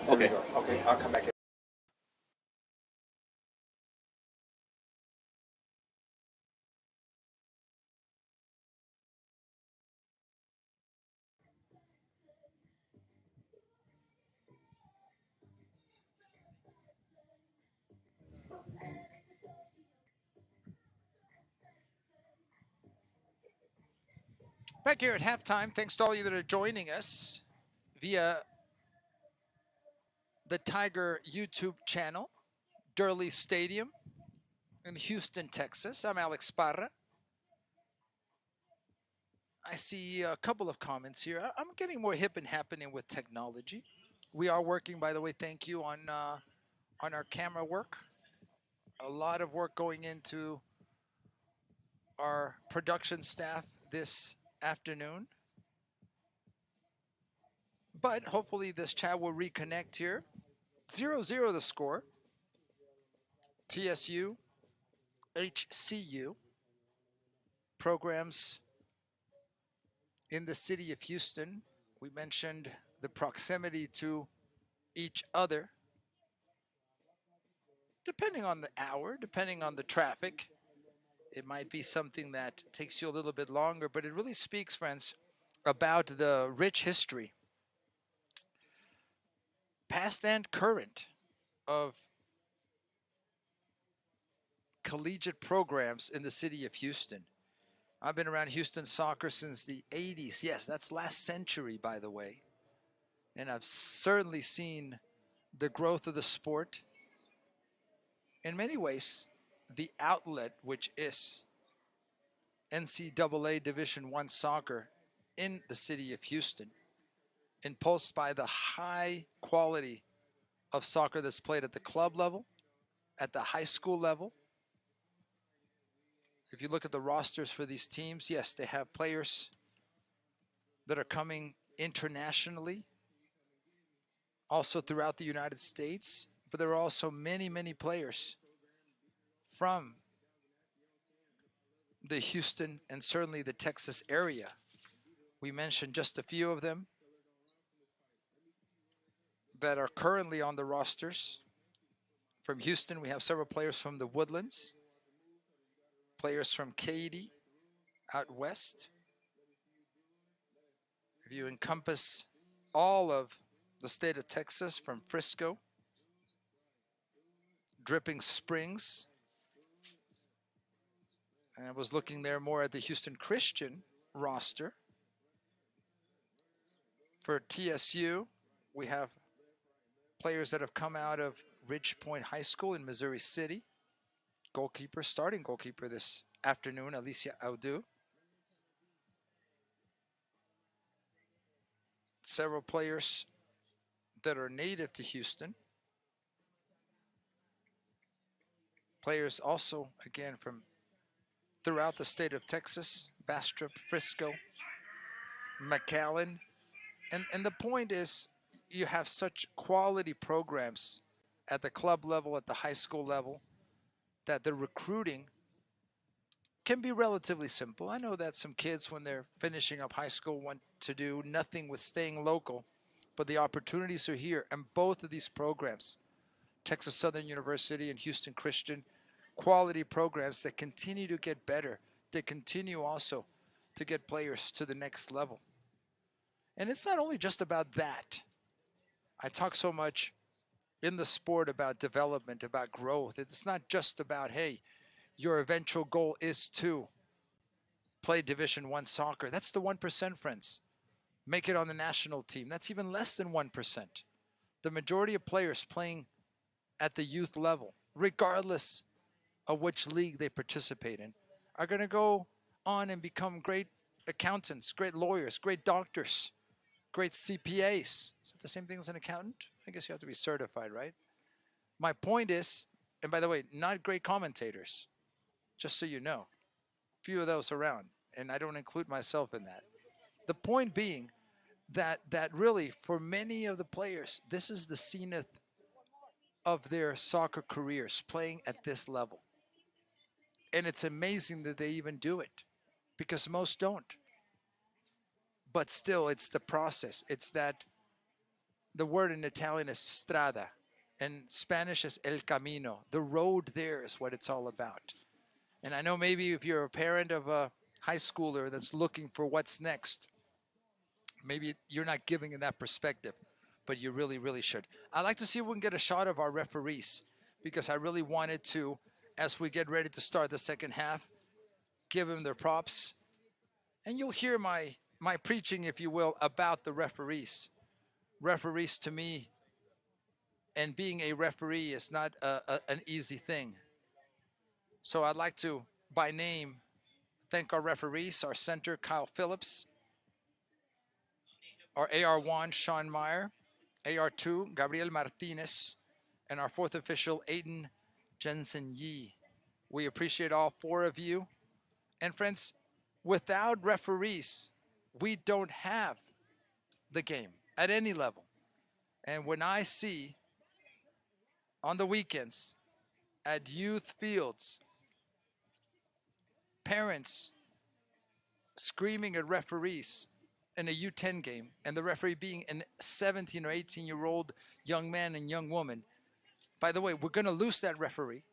Okay. Okay, I'll come back in. Back here at halftime, thanks to all you that are joining us via the Tiger YouTube channel, Durley Stadium in Houston, Texas. I'm Alex Parra. I see a couple of comments here. I'm getting more hip and happening with technology. We are working, by the way, thank you, on our camera work. A lot of work going into our production staff this afternoon. But hopefully this chat will reconnect here. 0-0 the score. TSU, HCU programs in the city of Houston. We mentioned the proximity to each other. Depending on the hour, depending on the traffic, it might be something that takes you a little bit longer, but it really speaks, friends, about the rich history, past and current, of collegiate programs in the city of Houston. I've been around Houston soccer since the 80s. Yes, that's last century, by the way. And I've certainly seen the growth of the sport. In many ways, the outlet, which is NCAA Division I soccer in the city of Houston, impulsed by the high quality of soccer that's played at the club level, at the high school level. If you look at the rosters for these teams, yes, they have players that are coming internationally, also throughout the United States, but there are also many, many players from the Houston and certainly the Texas area. We mentioned just a few of them that are currently on the rosters. From Houston, we have several players from the Woodlands, players from Katy out west. If you encompass all of the state of Texas, from Frisco, Dripping Springs, and I was looking there more at the Houston Christian roster. For TSU, we have players that have come out of Ridge Point High School in Missouri City. Goalkeeper, starting goalkeeper this afternoon, Alicia Audu. Several players that are native to Houston. Players also, again, from throughout the state of Texas, Bastrop, Frisco, McAllen. And the point is, you have such quality programs at the club level, at the high school level, that the recruiting can be relatively simple. I know that some kids, when they're finishing up high school, want to do nothing with staying local, but the opportunities are here. And both of these programs, Texas Southern University and Houston Christian, quality programs that continue to get better, that continue also to get players to the next level. And it's not only just about that. I talk so much in the sport about development, about growth. It's not just about, hey, your eventual goal is to play Division I soccer. That's the 1%, friends. Make it on the national team. That's even less than 1%. The majority of players playing at the youth level, regardless of which league they participate in, are going to go on and become great accountants, great lawyers, great doctors, great CPAs. Is that the same thing as an accountant? I guess you have to be certified, right? My point is, and by the way, not great commentators, just so you know. Few of those around, and I don't include myself in that. The point being that really, for many of the players, this is the zenith of their soccer careers, playing at this level. And it's amazing that they even do it, because most don't. But still, it's the process. It's that the word in Italian is strada, and Spanish is el camino. The road there is what it's all about. And I know maybe if you're a parent of a high schooler that's looking for what's next, maybe you're not giving it that perspective, but you really, really should. I'd like to see if we can get a shot of our referees because I really wanted to, as we get ready to start the second half, give them their props. And you'll hear my preaching, if you will, about the referees. Referees to me, and being a referee is not an easy thing. So I'd like to, by name, thank our referees, our center, Kyle Phillips, our AR1, Sean Meyer, AR2, Gabriel Martinez, and our fourth official, Aiden Jensen Yee. We appreciate all four of you. And friends, without referees, we don't have the game at any level. And when I see on the weekends at youth fields, parents screaming at referees in a U10 game, and the referee being a 17 or 18-year-old young man and young woman, by the way, we're going to lose that referee,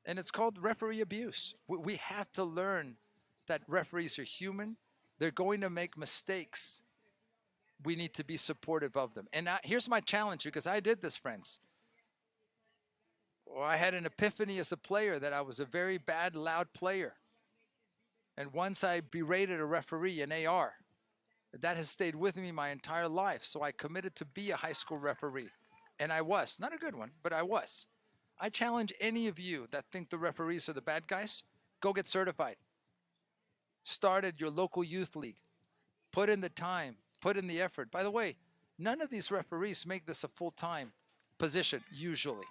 and it's called referee abuse. We have to learn that referees are human. They're going to make mistakes. We need to be supportive of them. And here's my challenge, because I did this, friends. Well, I had an epiphany as a player that I was a very bad, loud player. And once I berated a referee, an AR, that has stayed with me my entire life. So I committed to be a high school referee. And I was. Not a good one, but I was. I challenge any of you that think the referees are the bad guys, go get certified. Start at your local youth league. Put in the time. Put in the effort. By the way, none of these referees make this a full-time position, usually.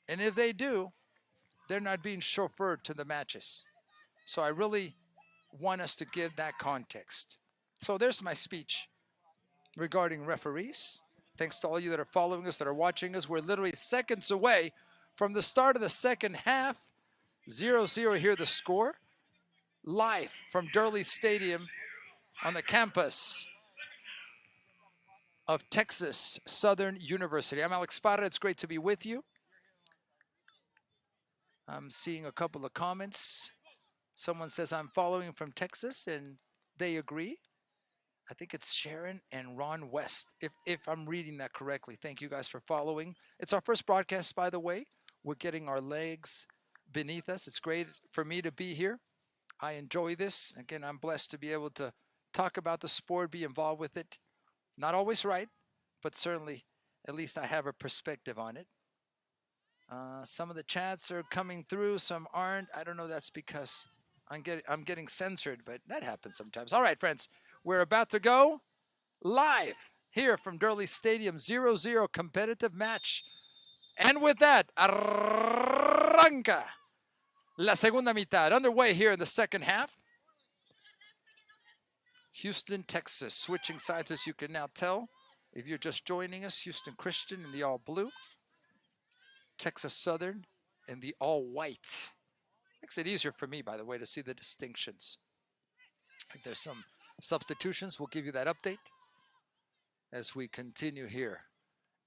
And if they do, they're not being chauffeured to the matches. So I really want us to give that context. So there's my speech regarding referees. Thanks to all of you that are following us, that are watching us. We're literally seconds away from the start of the second half. 0-0 here, the score. Live from Durley Stadium on the campus of Texas Southern University. I'm Alex Parra. It's great to be with you. I'm seeing a couple of comments. Someone says I'm following from Texas, and they agree. I think it's Sharon and Ron West, if I'm reading that correctly. Thank you guys for following. It's our first broadcast, by the way. We're getting our legs beneath us. It's great for me to be here. I enjoy this. Again, I'm blessed to be able to talk about the sport, be involved with it. Not always right, but certainly at least I have a perspective on it. Some of the chats are coming through, some aren't. I don't know, that's because I'm getting censored, but that happens sometimes. All right, friends, we're about to go live here from Durley Stadium, 0-0 competitive match. And with that, arranca la segunda mitad. Underway here in the second half. Houston, Texas, switching sides, as you can now tell. If you're just joining us, Houston Christian in the all blue. Texas Southern in the all white. Makes it easier for me, by the way, to see the distinctions. If there's some substitutions, we'll give you that update as we continue here.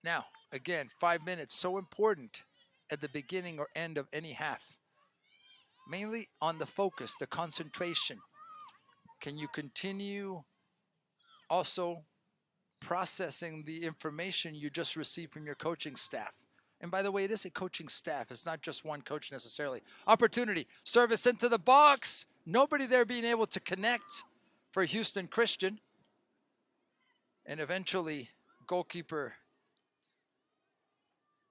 Now, again, 5 minutes, so important at the beginning or end of any half. Mainly on the focus, the concentration. Can you continue also processing the information you just received from your coaching staff? And by the way, it is a coaching staff. It's not just one coach necessarily. Opportunity, service into the box. Nobody there being able to connect for Houston Christian. And eventually, goalkeeper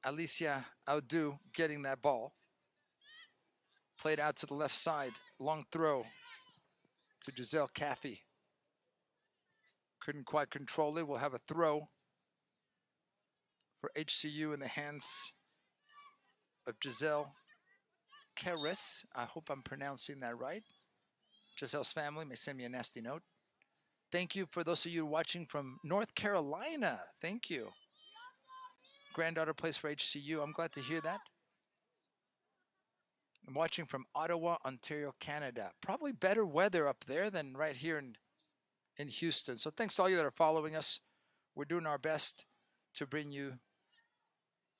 Alicia Audu getting that ball. Played out to the left side. Long throw to Giselle Caffey. Couldn't quite control it. We'll have a throw for HCU in the hands of Giselle Caris. I hope I'm pronouncing that right. Giselle's family may send me a nasty note. Thank you for those of you watching from North Carolina. Thank you. Granddaughter plays for HCU. I'm glad to hear that. I'm watching from Ottawa, Ontario, Canada. Probably better weather up there than right here in Houston. So thanks to all you that are following us. We're doing our best to bring you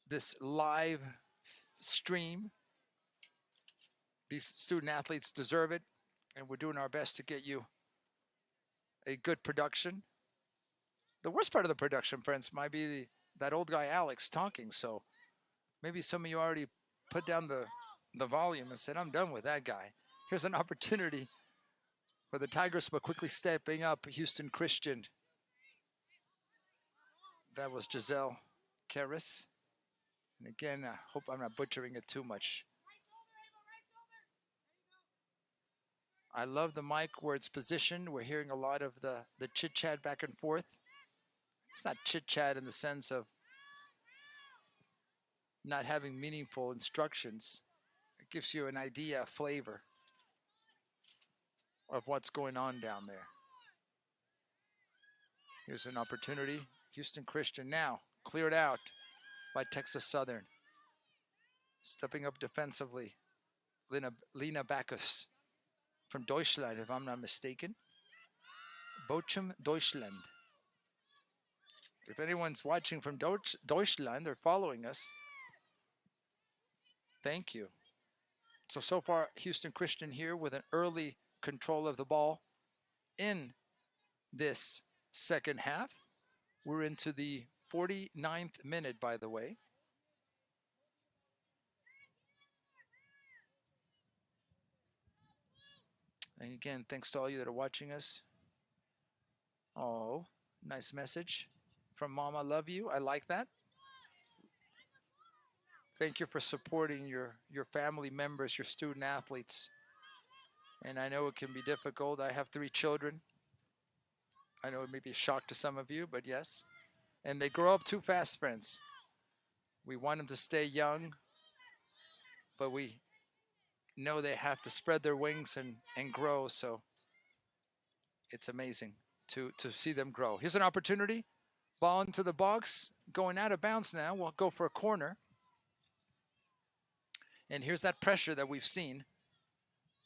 this live stream. These student athletes deserve it, and we're doing our best to get you a good production. The worst part of the production, friends, might be that old guy Alex talking. So maybe some of you already put down the volume and said, I'm done with that guy. Here's an opportunity for the Tigers, but quickly stepping up, Houston Christian. That was Giselle Karras. And again, I hope I'm not butchering it too much. I love the mic where it's positioned. We're hearing a lot of the chit-chat back and forth. It's not chit-chat in the sense of not having meaningful instructions. It gives you an idea, a flavor of what's going on down there. Here's an opportunity. Houston Christian now cleared out by Texas Southern. Stepping up defensively, Lena Bacchus from Deutschland, if I'm not mistaken. Bochum, Deutschland. If anyone's watching from Deutschland or following us, thank you. So far, Houston Christian here with an early control of the ball in this second half. We're into the 49th minute, by the way. And again, thanks to all you that are watching us. Oh, nice message from Mama. Love you. I like that. Thank you for supporting your family members, your student athletes. And I know it can be difficult. I have 3 children. I know it may be a shock to some of you, but yes. And they grow up too fast, friends. We want them to stay young, but we know they have to spread their wings and grow. So it's amazing to see them grow. Here's an opportunity. Ball into the box, going out of bounds now. We'll go for a corner. And here's that pressure that we've seen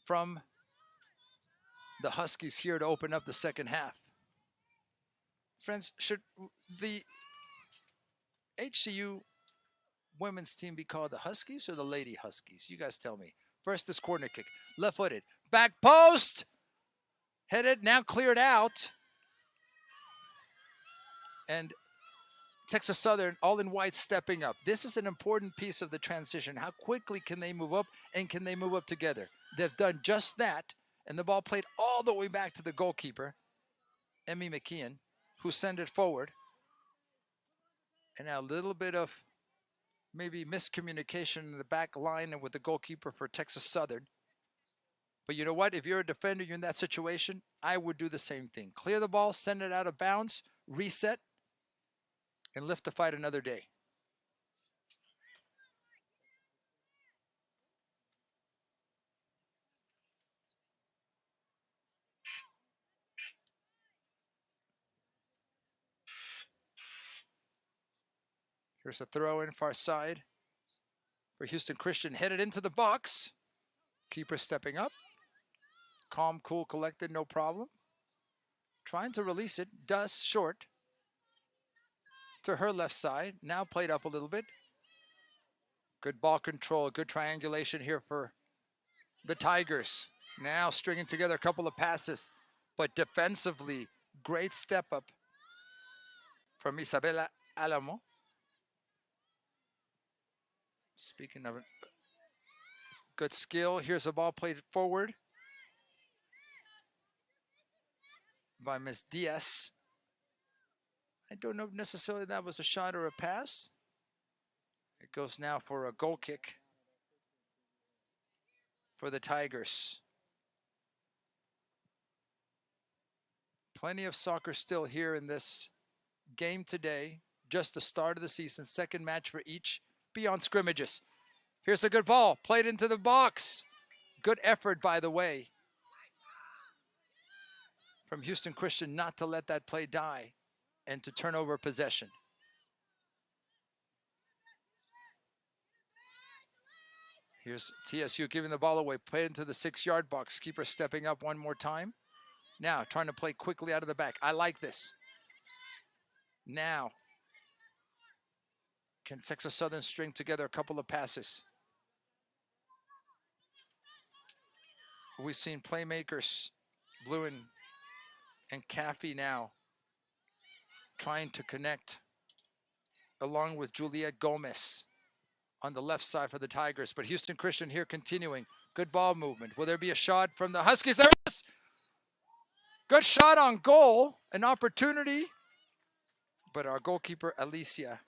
from the Huskies here to open up the second half. Friends, should the HCU women's team be called the Huskies or the Lady Huskies? You guys tell me. First, this corner kick. Left-footed. Back post. Headed, now cleared out. And Texas Southern, all in white, stepping up. This is an important piece of the transition. How quickly can they move up, and can they move up together? They've done just that, and the ball played all the way back to the goalkeeper, Emmy McKeon, who sent it forward. And now a little bit of maybe miscommunication in the back line and with the goalkeeper for Texas Southern. But you know what? If you're a defender, you're in that situation, I would do the same thing. Clear the ball, send it out of bounds, reset, and lift the fight another day. Here's a throw in far side for Houston Christian, headed into the box. Keeper stepping up. Calm, cool, collected, no problem. Trying to release it, does short to her left side. Now played up a little bit. Good ball control, good triangulation here for the Tigers. Now stringing together a couple of passes, but defensively, great step up from Isabella Alamo. Speaking of good skill, here's a ball played forward by Miss Diaz. I don't know if necessarily that was a shot or a pass. It goes now for a goal kick for the Tigers. Plenty of soccer still here in this game today. Just the start of the season. Second match for each beyond scrimmages. Here's a good ball. Played into the box. Good effort, by the way, from Houston Christian not to let that play die and to turn over possession. Here's TSU giving the ball away. Played into the 6-yard box. Keeper stepping up one more time. Now trying to play quickly out of the back. I like this. Now Can Texas Southern string together a couple of passes? We've seen playmakers, Blue and Caffey now trying to connect along with Juliet Gomez on the left side for the Tigers. But Houston Christian here continuing. Good ball movement. Will there be a shot from the Huskies? There is! Good shot on goal. An opportunity. But our goalkeeper, Alicia,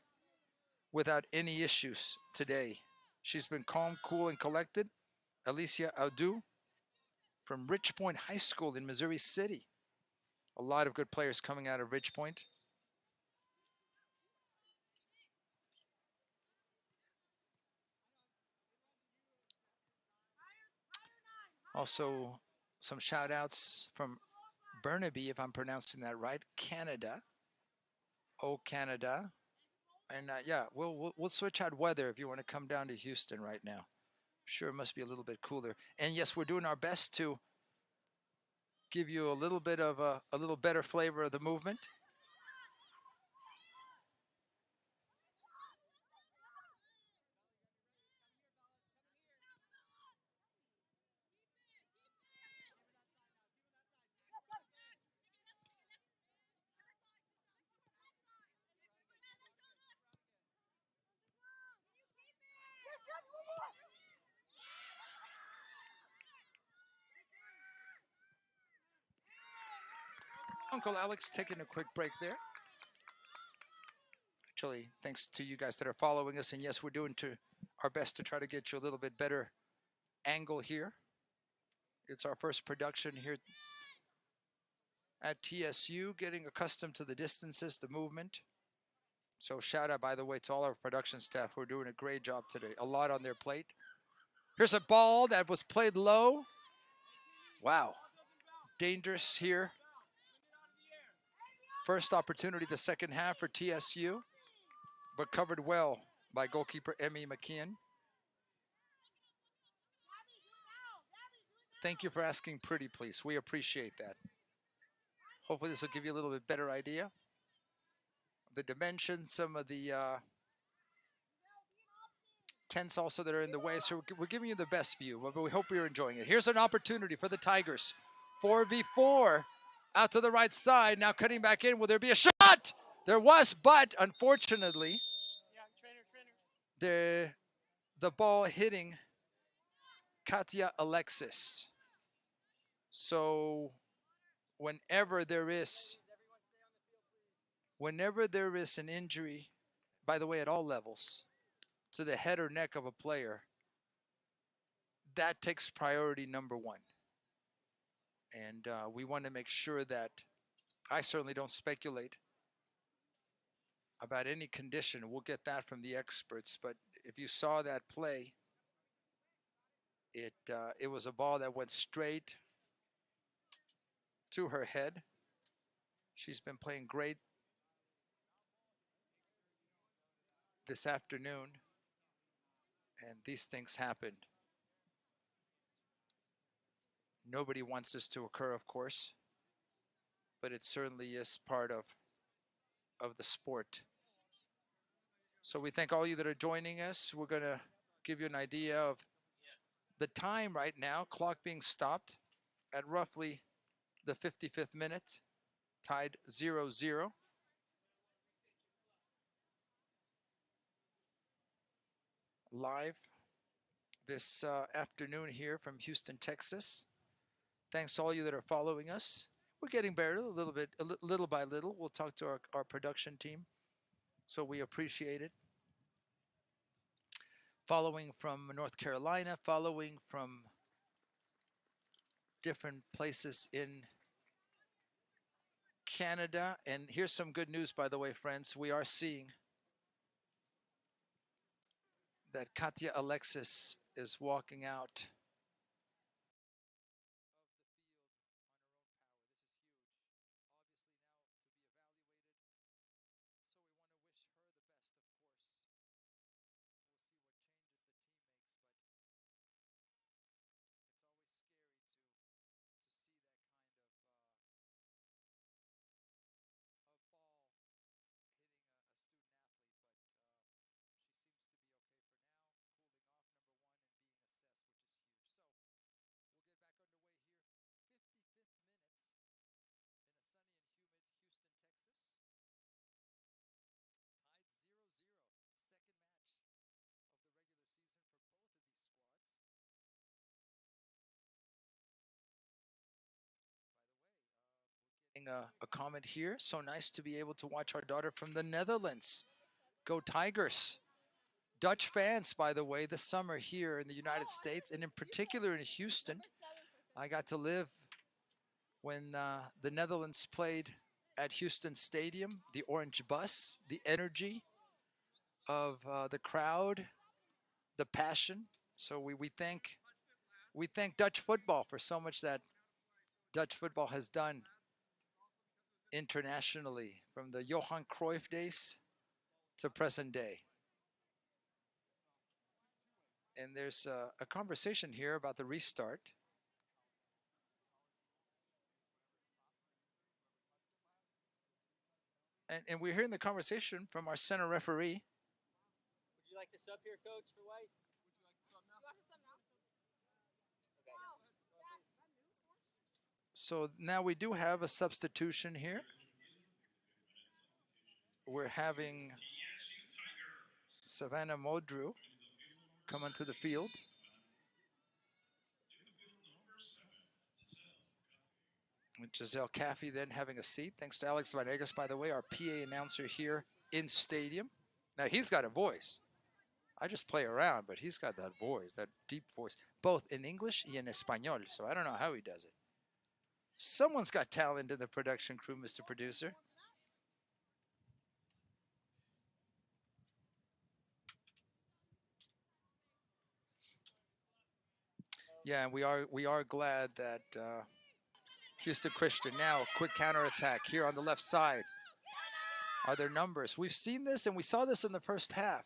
without any issues today. She's been calm, cool, and collected. Alicia Audu from Rich Point High School in Missouri City. A lot of good players coming out of Rich Point. Also, some shout outs from Burnaby, if I'm pronouncing that right, Canada. Oh, Canada. And yeah, we'll switch out weather if you want to come down to Houston right now. Sure, it must be a little bit cooler. And yes, we're doing our best to give you a little bit of a little better flavor of the movement. Uncle Alex taking a quick break there. Actually, thanks to you guys that are following us. And yes, we're doing our best to try to get you a little bit better angle here. It's our first production here at TSU, getting accustomed to the distances, the movement. So shout out, by the way, to all our production staff who are doing a great job today. A lot on their plate. Here's a ball that was played low. Wow. Dangerous here. First opportunity the second half for TSU, but covered well by goalkeeper Emmy McKeon. Thank you for asking pretty, please. We appreciate that. Hopefully this will give you a little bit better idea of the dimensions, some of the tents also that are in the way. So we're giving you the best view, but we hope you're enjoying it. Here's an opportunity for the Tigers. 4v4 out to the right side. Now cutting back in. Will there be a shot? There was, but unfortunately, the ball hitting Katya Alexis. So whenever there is an injury, by the way, at all levels, to the head or neck of a player, that takes priority number one. And we want to make sure that I certainly don't speculate about any condition. We'll get that from the experts. But if you saw that play, it was a ball that went straight to her head. She's been playing great this afternoon, and these things happened. Nobody wants this to occur, of course, but it certainly is part of the sport. So we thank all you that are joining us. We're going to give you an idea of the time right now, clock being stopped at roughly the 55th minute, tied 0-0. Live this afternoon here from Houston, Texas. Thanks to all you that are following us. We're getting better a little bit, little by little. We'll talk to our production team, so we appreciate it. Following from North Carolina, following from different places in Canada. And here's some good news, by the way, friends. We are seeing that Katya Alexis is walking out a comment here. So nice to be able to watch our daughter from the Netherlands. Go Tigers. Dutch fans, by the way, this summer here in the United States, and in particular in Houston. I got to live when the Netherlands played at Houston Stadium, the orange bus, the energy of the crowd, the passion. So we thank Dutch football for so much that Dutch football has done internationally, from the Johan Cruyff days to present day. And there's a conversation here about the restart. And we're hearing the conversation from our center referee. Would you like to sub here, Coach, for White? So now we do have a substitution here. We're having Savannah Modru come onto the field. With Giselle Caffey then having a seat. Thanks to Alex Vanegas, by the way, our PA announcer here in stadium. Now he's got a voice. I just play around, but he's got that voice, that deep voice, both in English and in Espanol. So I don't know how he does it. Someone's got talent in the production crew, Mr. Producer. Yeah, and we are glad that Houston Christian now quick counterattack here on the left side. Are their numbers? We've seen this, and we saw this in the first half.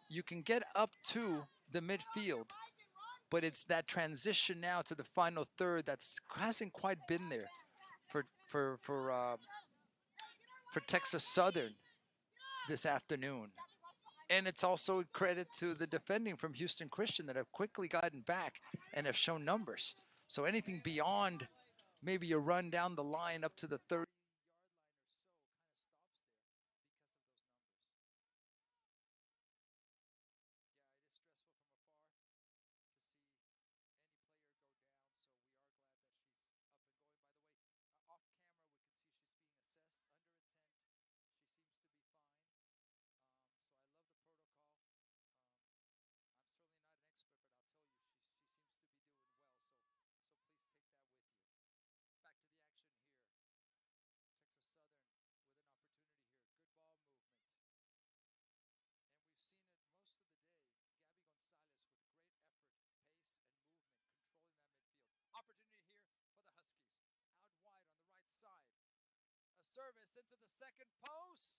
You can get up to the midfield, but it's that transition now to the final third that hasn't quite been there for Texas Southern this afternoon. And it's also credit to the defending from Houston Christian that have quickly gotten back and have shown numbers. So anything beyond maybe a run down the line up to the 30 service into the second post.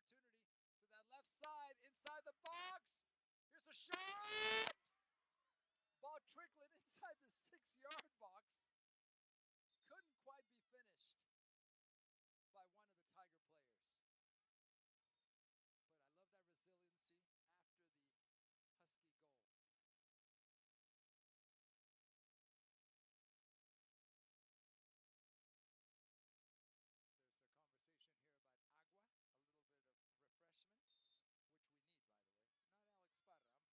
opportunity to that left side, inside the box. Here's a shot! Ball trickling inside the 6-yard box. Couldn't quite be finished by one of the Tiger players. But I love that resiliency after the Husky goal. There's a conversation here about agua, a little bit of refreshment, which we need, by the way. Not Alex Parra. I'm fine up here in my little perch. Those student athletes, those coaches, those volunteers, our production people, they're working their booties off. Can I say booty,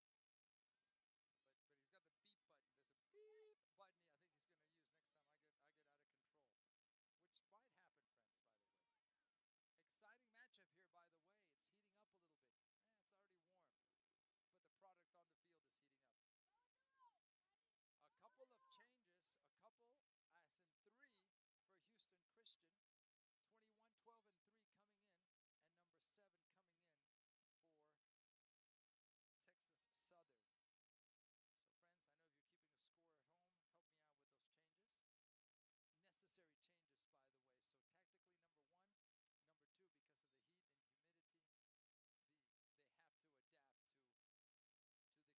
Mr. Producer? Okay. He said yes. But he's got the beep button. There's a beep button I think he's going to use next time I get out of control, which might happen, friends, by the way. Exciting matchup here, by the way. It's heating up a little bit. It's already warm, but the product on the field is heating up. A couple of changes, as in 3 for Houston Christian. 21, 12, and 3 coming in, and number 7 coming in for Texas Southern. So, friends, I know if you're keeping a score at home, help me out with those changes. Necessary changes, by the way. So, tactically, number 1. Number 2, because of the heat and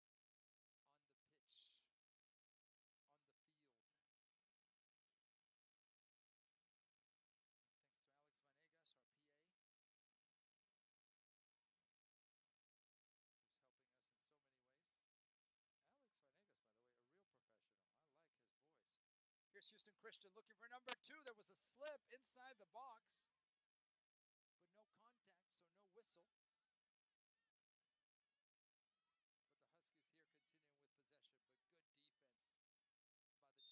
humidity, they have to adapt to the conditions on the pitch, on the field. Thanks to Alex Vanegas, our PA, who's helping us in so many ways. Alex Vanegas, by the way, a real professional. I like his voice. Here's Houston Christian looking for number 2. There was a slip inside the box, but no contact, so no whistle. But the Huskies here continuing with possession, but good defense by the Tigers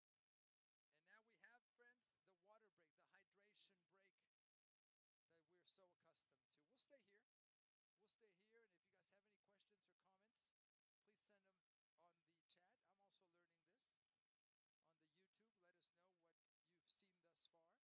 there. And now we have, friends, the water break, the hydration break that we're so accustomed to. We'll stay here. And if you guys have any questions or comments, please send them on the chat. I'm also learning this on the YouTube. Let us know what you've seen thus far.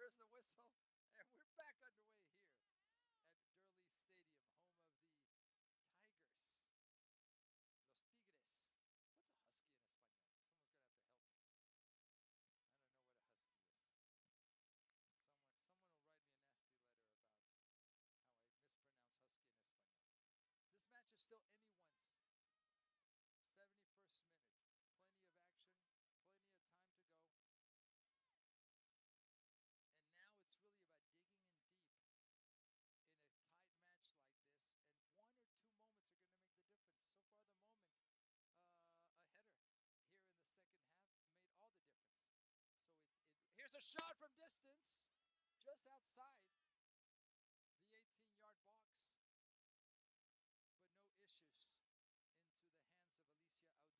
There's the whistle, and we're back underway here at Durley Stadium, home of the Tigers, Los Tigres. What's a husky in Espanol? Someone's gonna have to help me. I don't know what a husky is. Someone will write me a nasty letter about how I mispronounce husky in Espanol. This match is still anyone's. 71st minute. Plenty of action, plenty of time to go. And now it's really about digging in deep in a tight match like this. And one or two moments are going to make the difference. So far, the moment, a header here in the second half made all the difference. So here's a shot from distance, just outside the 18-yard box. But no issues into the hands of Alicia Audu, goalkeeper, who's had a lot of action today. She's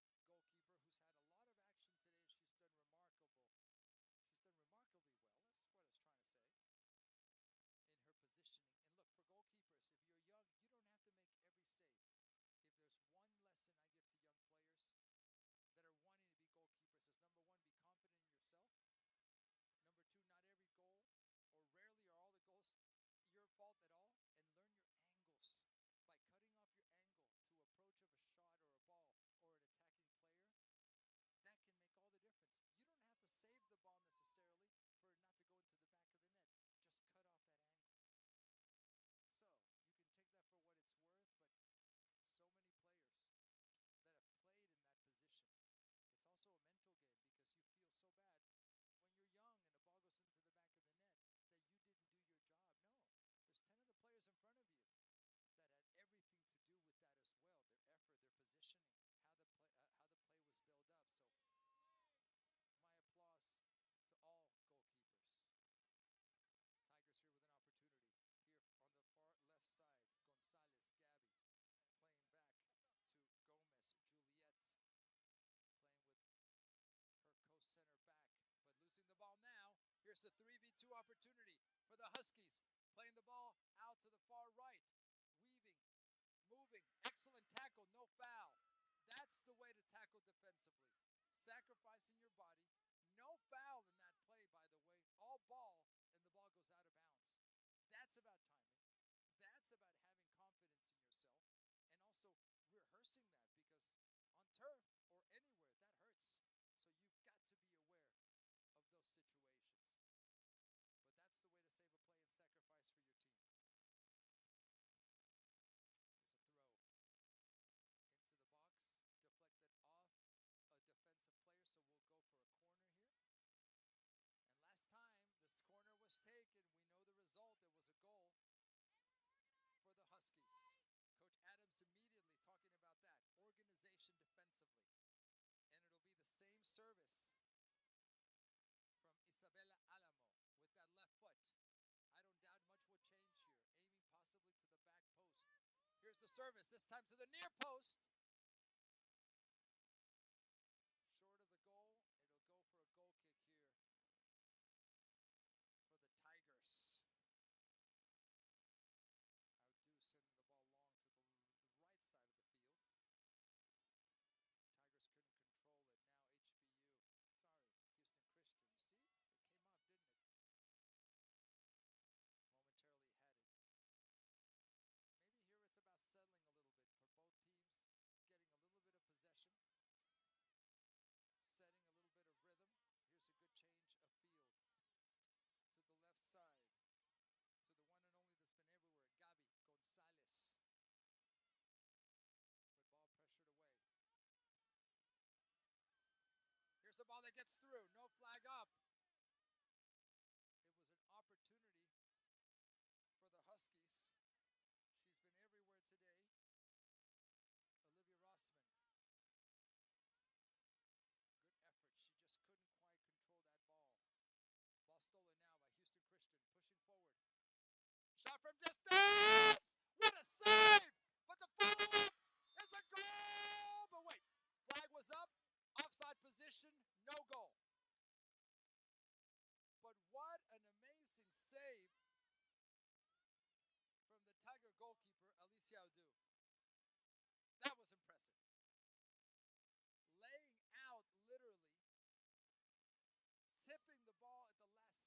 done remarkably well. That's what I was trying to say in her positioning. And look, for goalkeepers, if you're young, you don't have to make every save. If there's one lesson I give to young players that are wanting to be goalkeepers is, number one, be confident in yourself. Number two, not every goal, or rarely are all the goals your fault at all, and learn your angles. By cutting off your angle to approach of a shot or a ball or an attacking player, that can make all the difference. You don't have to save the ball necessarily for it not to go into the back of the net. Just cut off that angle. So you can take that for what it's worth, but so many players that have played in that position. It's also a mental game because you feel so bad when you're young and the ball goes into the back of the net that you didn't do your job. No, there's 10 other players in front of you that had everything to do with that as well. Their effort, their positioning, how the play was built up. So my applause to all goalkeepers. Tigers here with an opportunity. Here on the far left side, Gonzalez, Gabby, playing back to Gomez, Juliet, playing with her co-center back, but losing the ball now. Here's the 3v2 opportunity for the Huskies, playing the ball out to the far right. Weaving, moving, excellent tackle, no foul. That's the way to tackle defensively. Sacrificing your body. No foul in that play, by the way. All ball, and the ball goes out of bounds. That's about timing. That's about having confidence in yourself and also rehearsing that, because on turf or anywhere, that hurts. So you've got to be aware of those situations. But that's the way to save a play and sacrifice for your team. Here's a throw into the box, deflected off a defensive player, so we'll go for a corner here. And last time this corner was taken, we know the result. It was a goal for the Huskies. Coach Adams immediately talking about that, organization defensively. And it'll be the same service from Isabella Alamo with that left foot. I don't doubt much will change here, aiming possibly to the back post. Here's the service, this time to the near post. Short of the goal, it'll go for a goal kick here for the Tigers. Audu sending the ball long to the right side of the field. Tigers couldn't control it. Now Houston Christian. See, it came off, didn't it? Momentarily had it. Maybe here it's about settling a little bit for both teams, getting a little bit of possession, setting a little bit of rhythm. Here's a good change of field to the left side, to the one and only that's been everywhere, Gabi Gonzalez. But ball pressured away. Here's the ball that gets through. No flag up. It was an opportunity for the Huskies. She's been everywhere today. Olivia Rossman. Good effort. She just couldn't quite control that ball. Ball stolen now by Houston Christian. Pushing forward. Shot from distance! What a save! But the follow-up is a goal! But wait, flag was up. Offside position, no goal. But what an amazing save from the Tiger goalkeeper, Alicia Audu. That was impressive. Laying out, literally, tipping the ball at the last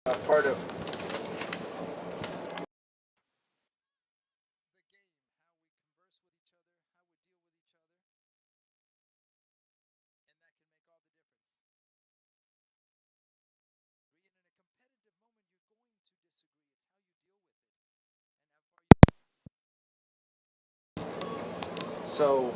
part of so.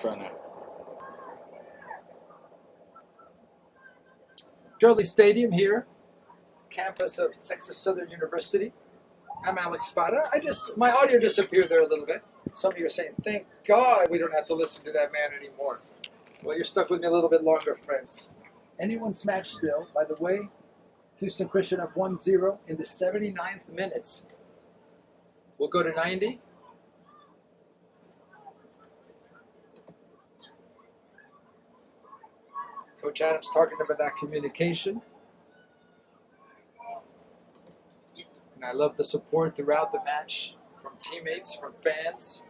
Trying to. Gurley Stadium here, campus of Texas Southern University. I'm Alex Spada. My audio disappeared there a little bit. Some of you are saying, thank God we don't have to listen to that man anymore. Well, you're stuck with me a little bit longer, friends. Anyone's match still, by the way. Houston Christian up 1-0 in the 79th minute. We'll go to 90. Coach Adams talking about that communication. And I love the support throughout the match from teammates, from fans.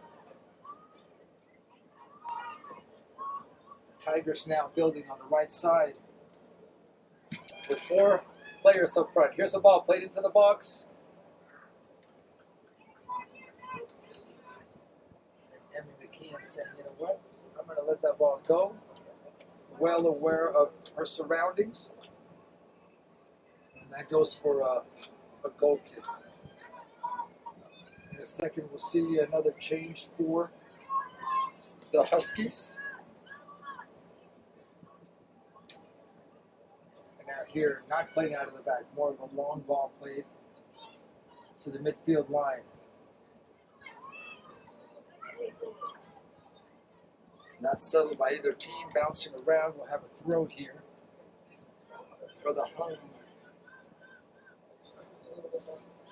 The Tigers now building on the right side with 4 players up front. Here's the ball played into the box. And Emmy McKeon saying, you know what? I'm going to let that ball go. Well aware of her surroundings. And that goes for a goal kick. In a second, we'll see another change for the Huskies. And now here, not playing out of the back, more of a long ball played to the midfield line. Not settled by either team, bouncing around. We'll have a throw here for the home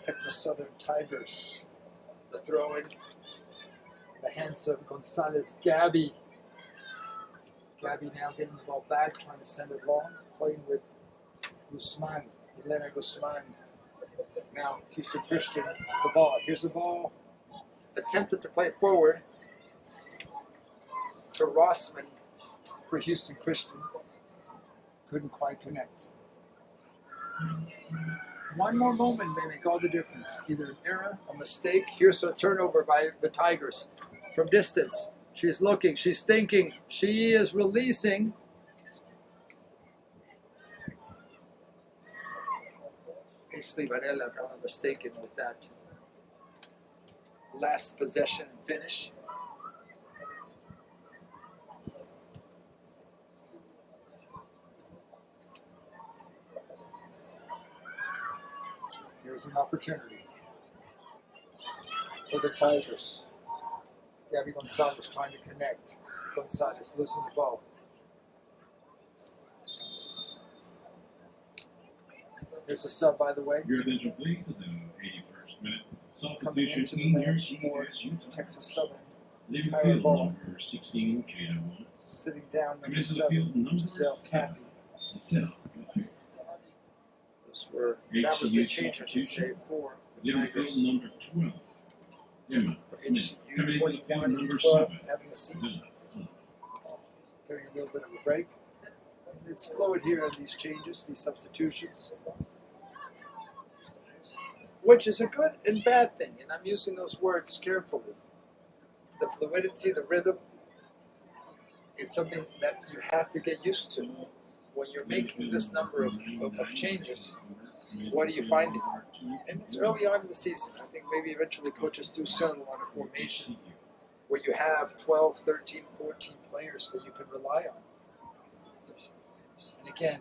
Texas Southern Tigers. The throw in the hands of Gonzalez Gabby. Gabby now getting the ball back, trying to send it long, playing with Guzman, Elena Guzman. Now Houston Christian, the ball. Here's the ball. Attempted to play it forward to Rossman for Houston Christian. Couldn't quite connect. One more moment may make all the difference. Either an error, a mistake. Here's a turnover by the Tigers from distance. She's looking, she's thinking, she is releasing. Paisley Varela, if I'm not mistaken, with that last possession and finish. Here's an opportunity for the Tigers. Gabby Gonzalez trying to connect. Gonzalez losing the ball. Here's a sub, by the way. Your attention, please, at the 81st minute. Coming into the match for Texas Southern. Leaving Higher field ball. number 16, Jada Sitting down, number Coming into the 7, field, number Giselle 7. Cathy. That was the change, I should say, for the Leaving field Tigers. number 12, Emma For Smith. HCU Coming into the 21 field, and number 12, 7, having a seat, Villa. getting a little bit of a break. It's fluid here in these changes, these substitutions, which is a good and bad thing, and I'm using those words carefully. The fluidity, the rhythm, it's something that you have to get used to. When you're making this number of changes, what are you finding? And it's early on in the season. I think maybe eventually coaches do settle on a formation where you have 12, 13, 14 players that you can rely on. And again,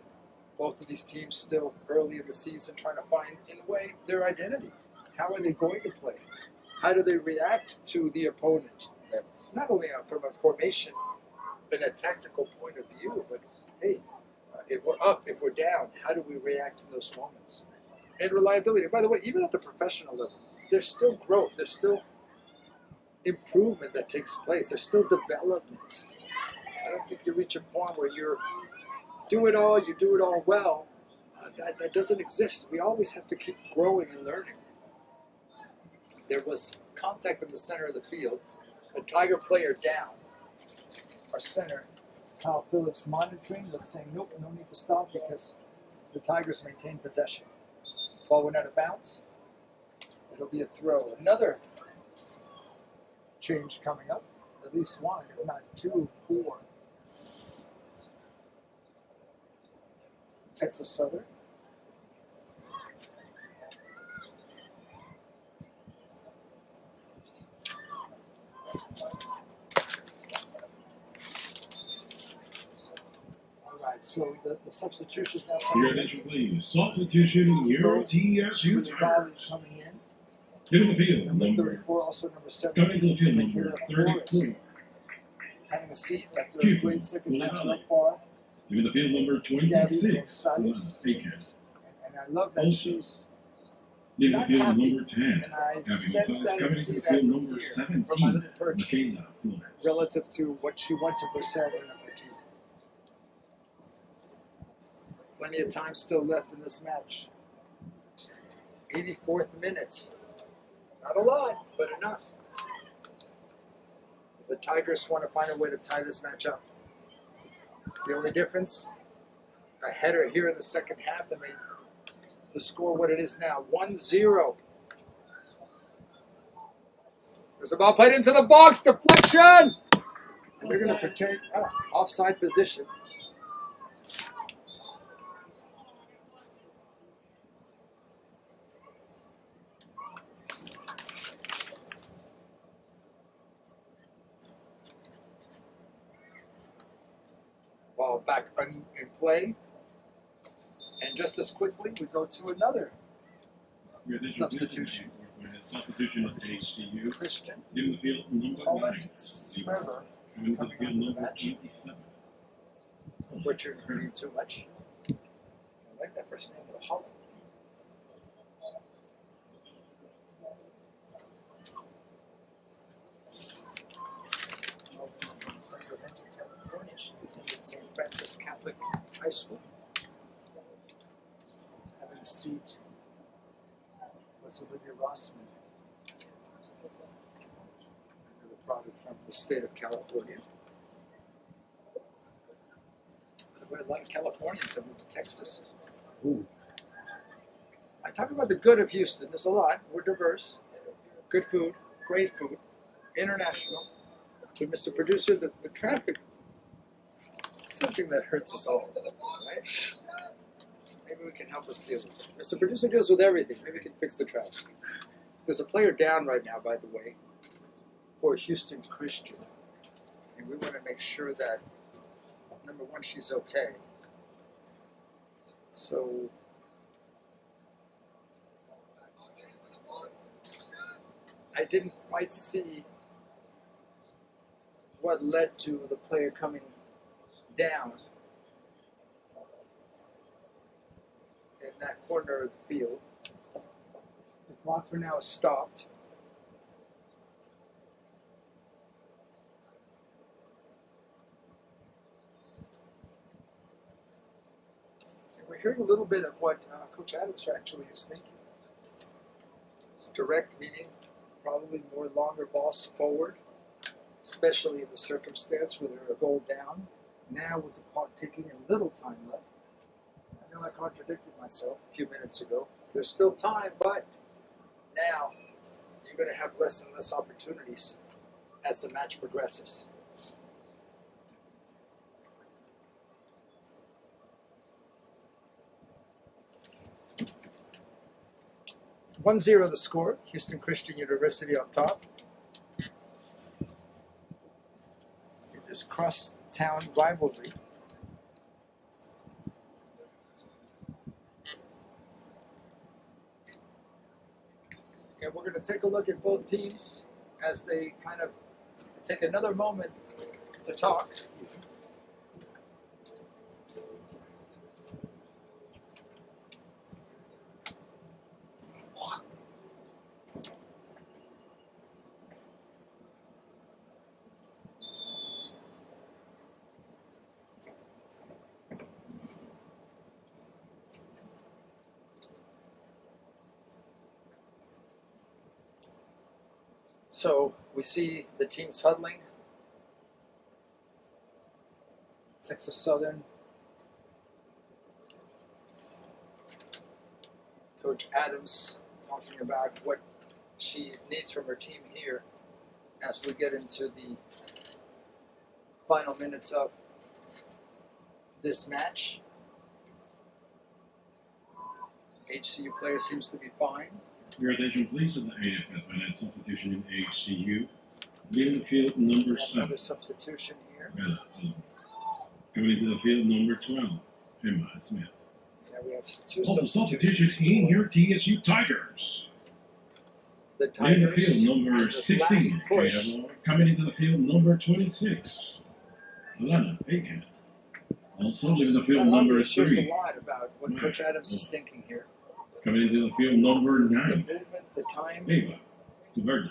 both of these teams still early in the season trying to find, in a way, their identity. How are they going to play? How do they react to the opponent? Not only from a formation and a tactical point of view, but hey, If we're up, if we're down, how do we react in those moments? And reliability. By the way, even at the professional level, there's still growth. There's still improvement that takes place. There's still development. I don't think you reach a point where you do it all well. That doesn't exist. We always have to keep growing and learning. There was contact in the center of the field. The Tiger player down. Our center, Kyle Phillips, monitoring, but saying, nope, no need to stop because the Tigers maintain possession. Ball went out of bounds. It'll be a throw. Another change coming up. At least one, if not two, four. Texas Southern. All right, so the substitutions now Your coming attention, please. Substitution, your TSU in. Soccer. Coming in. Into the field, Number number 34, also number coming to the 17, field, taking care number of Forrest. 34. Having a seat after a great second half so far. Into the field, number Gabby 26. Gonzalez. Aiken. And I love that Also, she's Into the not field, happy. number 10. And I Gabby sense Gonzalez. that and Coming see into the that field, from number here, 17. from my little perch, Michaela Flores. relative to what she wants of herself in number 2. Plenty of time still left in this match. 84th minute. Not a lot, but enough. The Tigers want to find a way to tie this match up. The only difference, a header here in the second half that made the score what it is now, 1-0. There's a ball played into the box, deflection! And they're going to pretend offside position. Ball back in play. And just as quickly, we go to another Your attention, substitution. please. Substitution of HCU. Christian Into the field, number 9. Sperber, Coming into the coming field, onto the number match. 27. Butchered hurting too much. I like that first name, Holland. From Sacramento, California. She attended St. Francis Catholic High School. Having a seat was Olivia Rossman, another product from the state of California. By the way, a lot of Californians have moved to Texas. Ooh. I talk about the good of Houston. There's a lot. We're diverse. Good food, great food, international. But Mr. Producer, the traffic is something that hurts us all, right? Maybe we can help us deal with it. Mr. Producer deals with everything. Maybe we can fix the traffic. There's a player down right now, by the way, for Houston Christian. And we want to make sure that, number one, she's okay. So I didn't quite see what led to the player coming down in that corner of the field. The clock for now is stopped. And we're hearing a little bit of what Coach Adams actually is thinking. Direct, meaning probably more longer balls forward, especially in the circumstance where they're a goal down. Now with the clock ticking and little time left. I know I contradicted myself a few minutes ago. There's still time, but now you're going to have less and less opportunities as the match progresses. One 0 the score. Houston Christian University up top. In this cross-town rivalry. And we're going to take a look at both teams as they kind of take another moment to talk. So we see the teams huddling. Texas Southern. Coach Adams talking about what she needs from her team here as we get into the final minutes of this match. HCU player seems to be fine. Your attention, please, at the 85th minute substitution in HCU. Leaving the field, number 7. Another substitution here. Coming into the field, number 12, Emma Smith. Yeah, we have two Also substitutions substitution in your TSU Tigers. The Leaving the Tigers field, in number this 16, last push. coming into the field, number 26, Alana Bacon. Also leaving the field, number shows a 3. lot about what Coach Adams is thinking here. Coming into the field, number The 9, movement, the time, Ava Tuverna.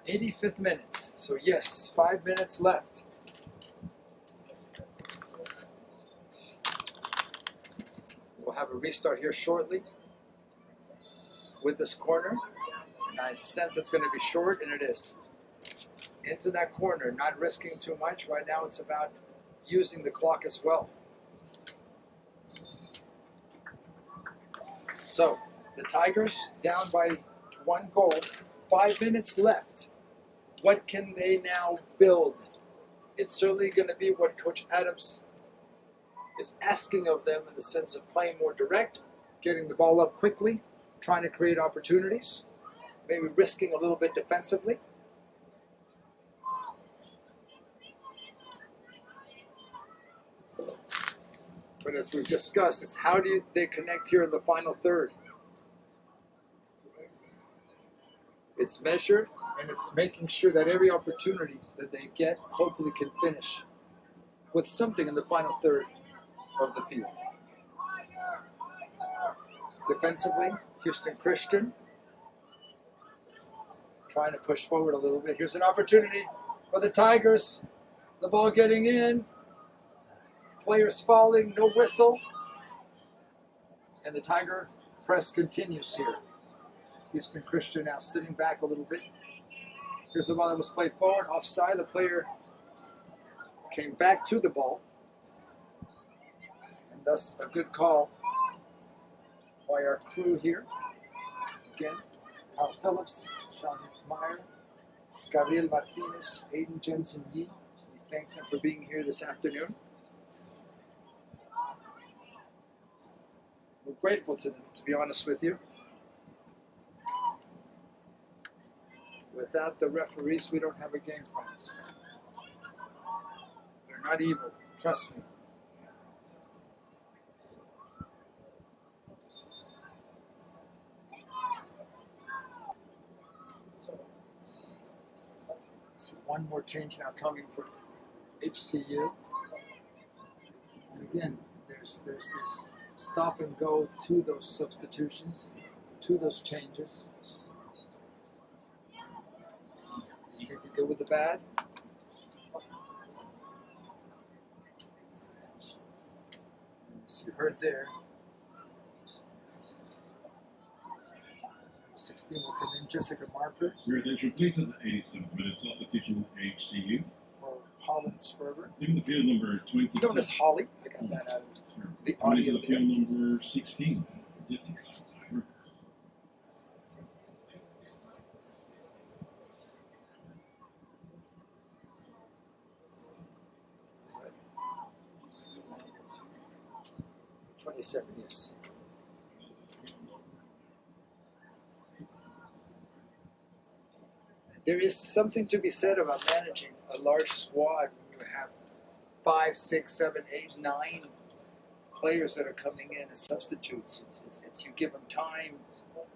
85th minutes. So yes, 5 minutes left. We'll have a restart here shortly with this corner. And I sense it's going to be short, and it is. Into that corner, not risking too much. Right now it's about using the clock as well. So, the Tigers down by 1 goal, 5 minutes left. What can they now build? It's certainly going to be what Coach Adams is asking of them in the sense of playing more direct, getting the ball up quickly, trying to create opportunities, maybe risking a little bit defensively. But as we've discussed, it's how do they connect here in the final third? It's measured, and it's making sure that every opportunity that they get hopefully can finish with something in the final third of the field. Defensively, Houston Christian trying to push forward a little bit. Here's an opportunity for the Tigers. The ball getting in. Players falling, no whistle. And the Tiger press continues here. Houston Christian now sitting back a little bit. Here's the ball that was played forward, offside. The player came back to the ball. And thus a good call by our crew here. Again, Carl Phillips, Sean Meyer, Gabriel Martinez, Aiden Jensen Yee. We thank them for being here this afternoon. We're grateful to them, to be honest with you. Without the referees, we don't have a game, friends. They're not evil, trust me. See one more change now coming for HCU. And again, there's this stop and go to those substitutions, to those changes. Take the good with the bad. As you heard there, 16 will come in, Jessica Marker Your attention, please, at the 87th minute substitution in HCU. for Holland Sperber. Leaving the field, number 26. Known as Holly. I got that out of the Coming audio into the there. field, number 16, Jessica. 27, yes. There is something to be said about managing a large squad when you have 5, 6, 7, 8, 9 players that are coming in as substitutes. It's you give them time.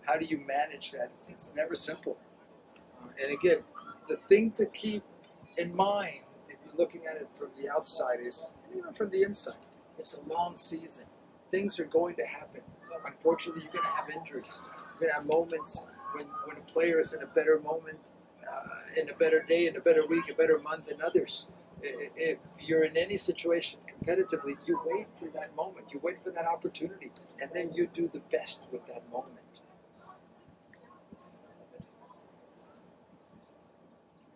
How do you manage that? It's never simple. And again, the thing to keep in mind if you're looking at it from the outside is, and even from the inside, it's a long season. Things are going to happen. Unfortunately, you're going to have injuries. You're going to have moments when a player is in a better moment, in a better day, in a better week, a better month than others. If you're in any situation competitively, you wait for that moment. You wait for that opportunity, and then you do the best with that moment.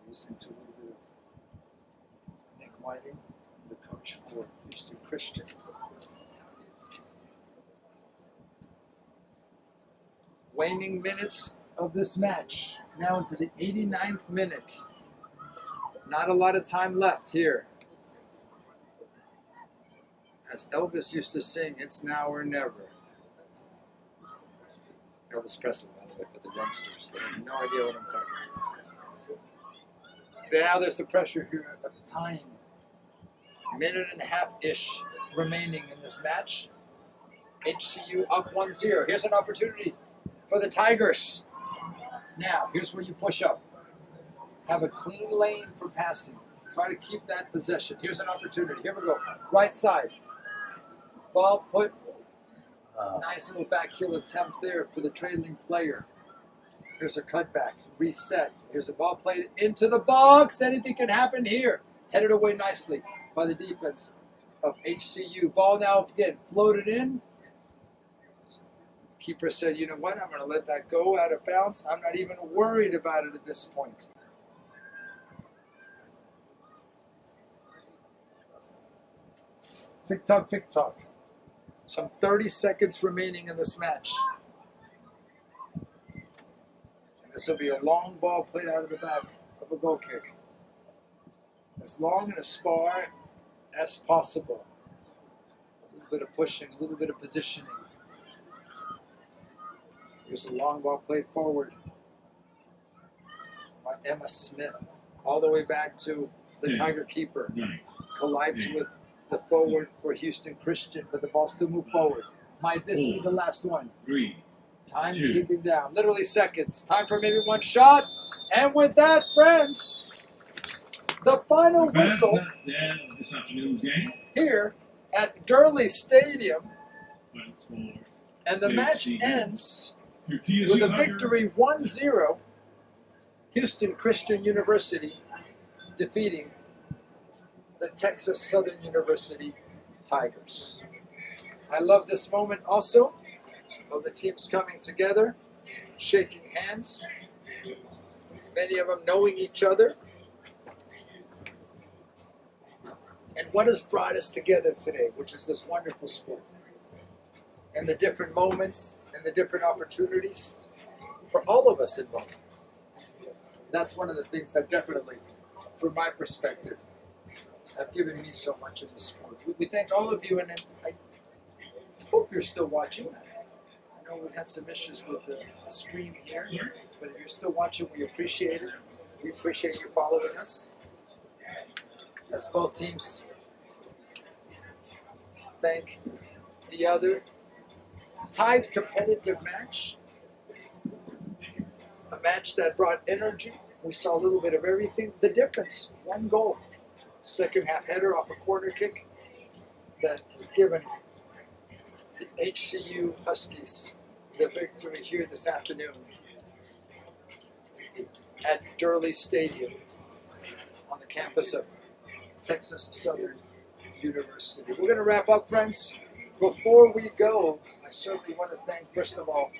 Listening to a little bit of Nick Whiting, the coach for Houston Christian. Waning minutes of this match. Now into the 89th minute. Not a lot of time left here. As Elvis used to sing, it's now or never. Elvis Presley, by the way, for the youngsters. They have no idea what I'm talking about. Now there's the pressure here of time. Minute and a half-ish remaining in this match. HCU up 1-0. Here's an opportunity for the Tigers. Now, here's where you push up. Have a clean lane for passing. Try to keep that possession. Here's an opportunity. Here we go. Right side. Ball put. Nice little back heel attempt there for the trailing player. Here's a cutback. Reset. Here's a ball played into the box. Anything can happen here. Headed away nicely by the defense of HCU. Ball now again floated in. Keeper said, you know what, I'm going to let that go out of bounds. I'm not even worried about it at this point. Tick-tock, tick-tock. Some 30 seconds remaining in this match. And this will be a long ball played out of the back of a goal kick. As long and as far as possible. A little bit of pushing, a little bit of positioning. Here's a long ball played forward by Emma Smith. All the way back to the Tiger keeper. Collides with the forward for Houston Christian, but the ball still moved forward. Might this be the last one? Time keeping down. Literally seconds. Time for maybe one shot. And with that, friends, the final whistle here at Durley Stadium. And the match ends with a victory 1-0. Houston Christian University defeating the Texas Southern University Tigers. I love this moment also of the teams coming together, shaking hands, many of them knowing each other. And what has brought us together today, which is this wonderful sport, and the different moments and the different opportunities for all of us involved. That's one of the things that definitely, from my perspective, have given me so much in the sport. We thank all of you, and I hope you're still watching. I know we had some issues with the stream here, but if you're still watching, we appreciate it. We appreciate you following us. As both teams thank the other. Tied competitive match. A match that brought energy. We saw a little bit of everything. The difference, one goal. Second half header off a corner kick that has given the HCU Huskies the victory here this afternoon at Durley Stadium on the campus of Texas Southern University. We're going to wrap up, friends. Before we go, I certainly want to thank, first of all,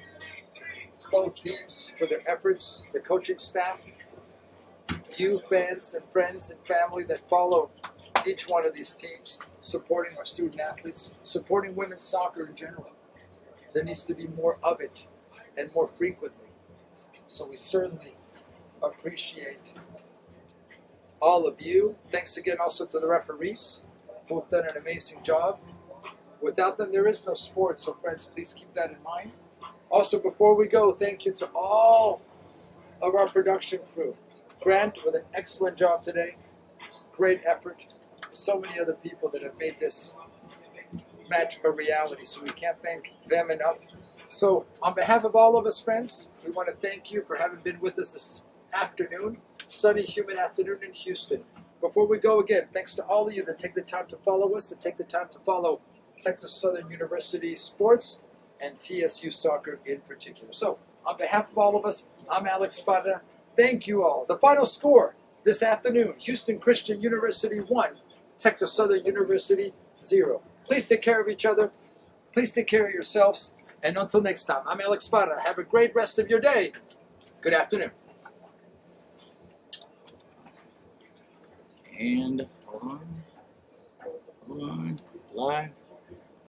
both teams for their efforts, the coaching staff, you fans and friends and family that follow each one of these teams, supporting our student athletes, supporting women's soccer in general. There needs to be more of it and more frequently. So we certainly appreciate all of you. Thanks again also to the referees who have done an amazing job. Without them, there is no sport. So friends, please keep that in mind. Also, before we go, thank you to all of our production crew. Grant with an excellent job today. Great effort. So many other people that have made this match a reality, so we can't thank them enough. So on behalf of all of us, friends, we want to thank you for having been with us this afternoon, sunny, humid afternoon in Houston. Before we go again, thanks to all of you that take the time to follow us, that take the time to follow Texas Southern University sports and TSU Soccer in particular. So on behalf of all of us, I'm Alex Spada. Thank you all. The final score this afternoon, Houston Christian University 1, Texas Southern University 0. Please take care of each other. Please take care of yourselves. And until next time, I'm Alex Spada. Have a great rest of your day. Good afternoon. And hold on, live.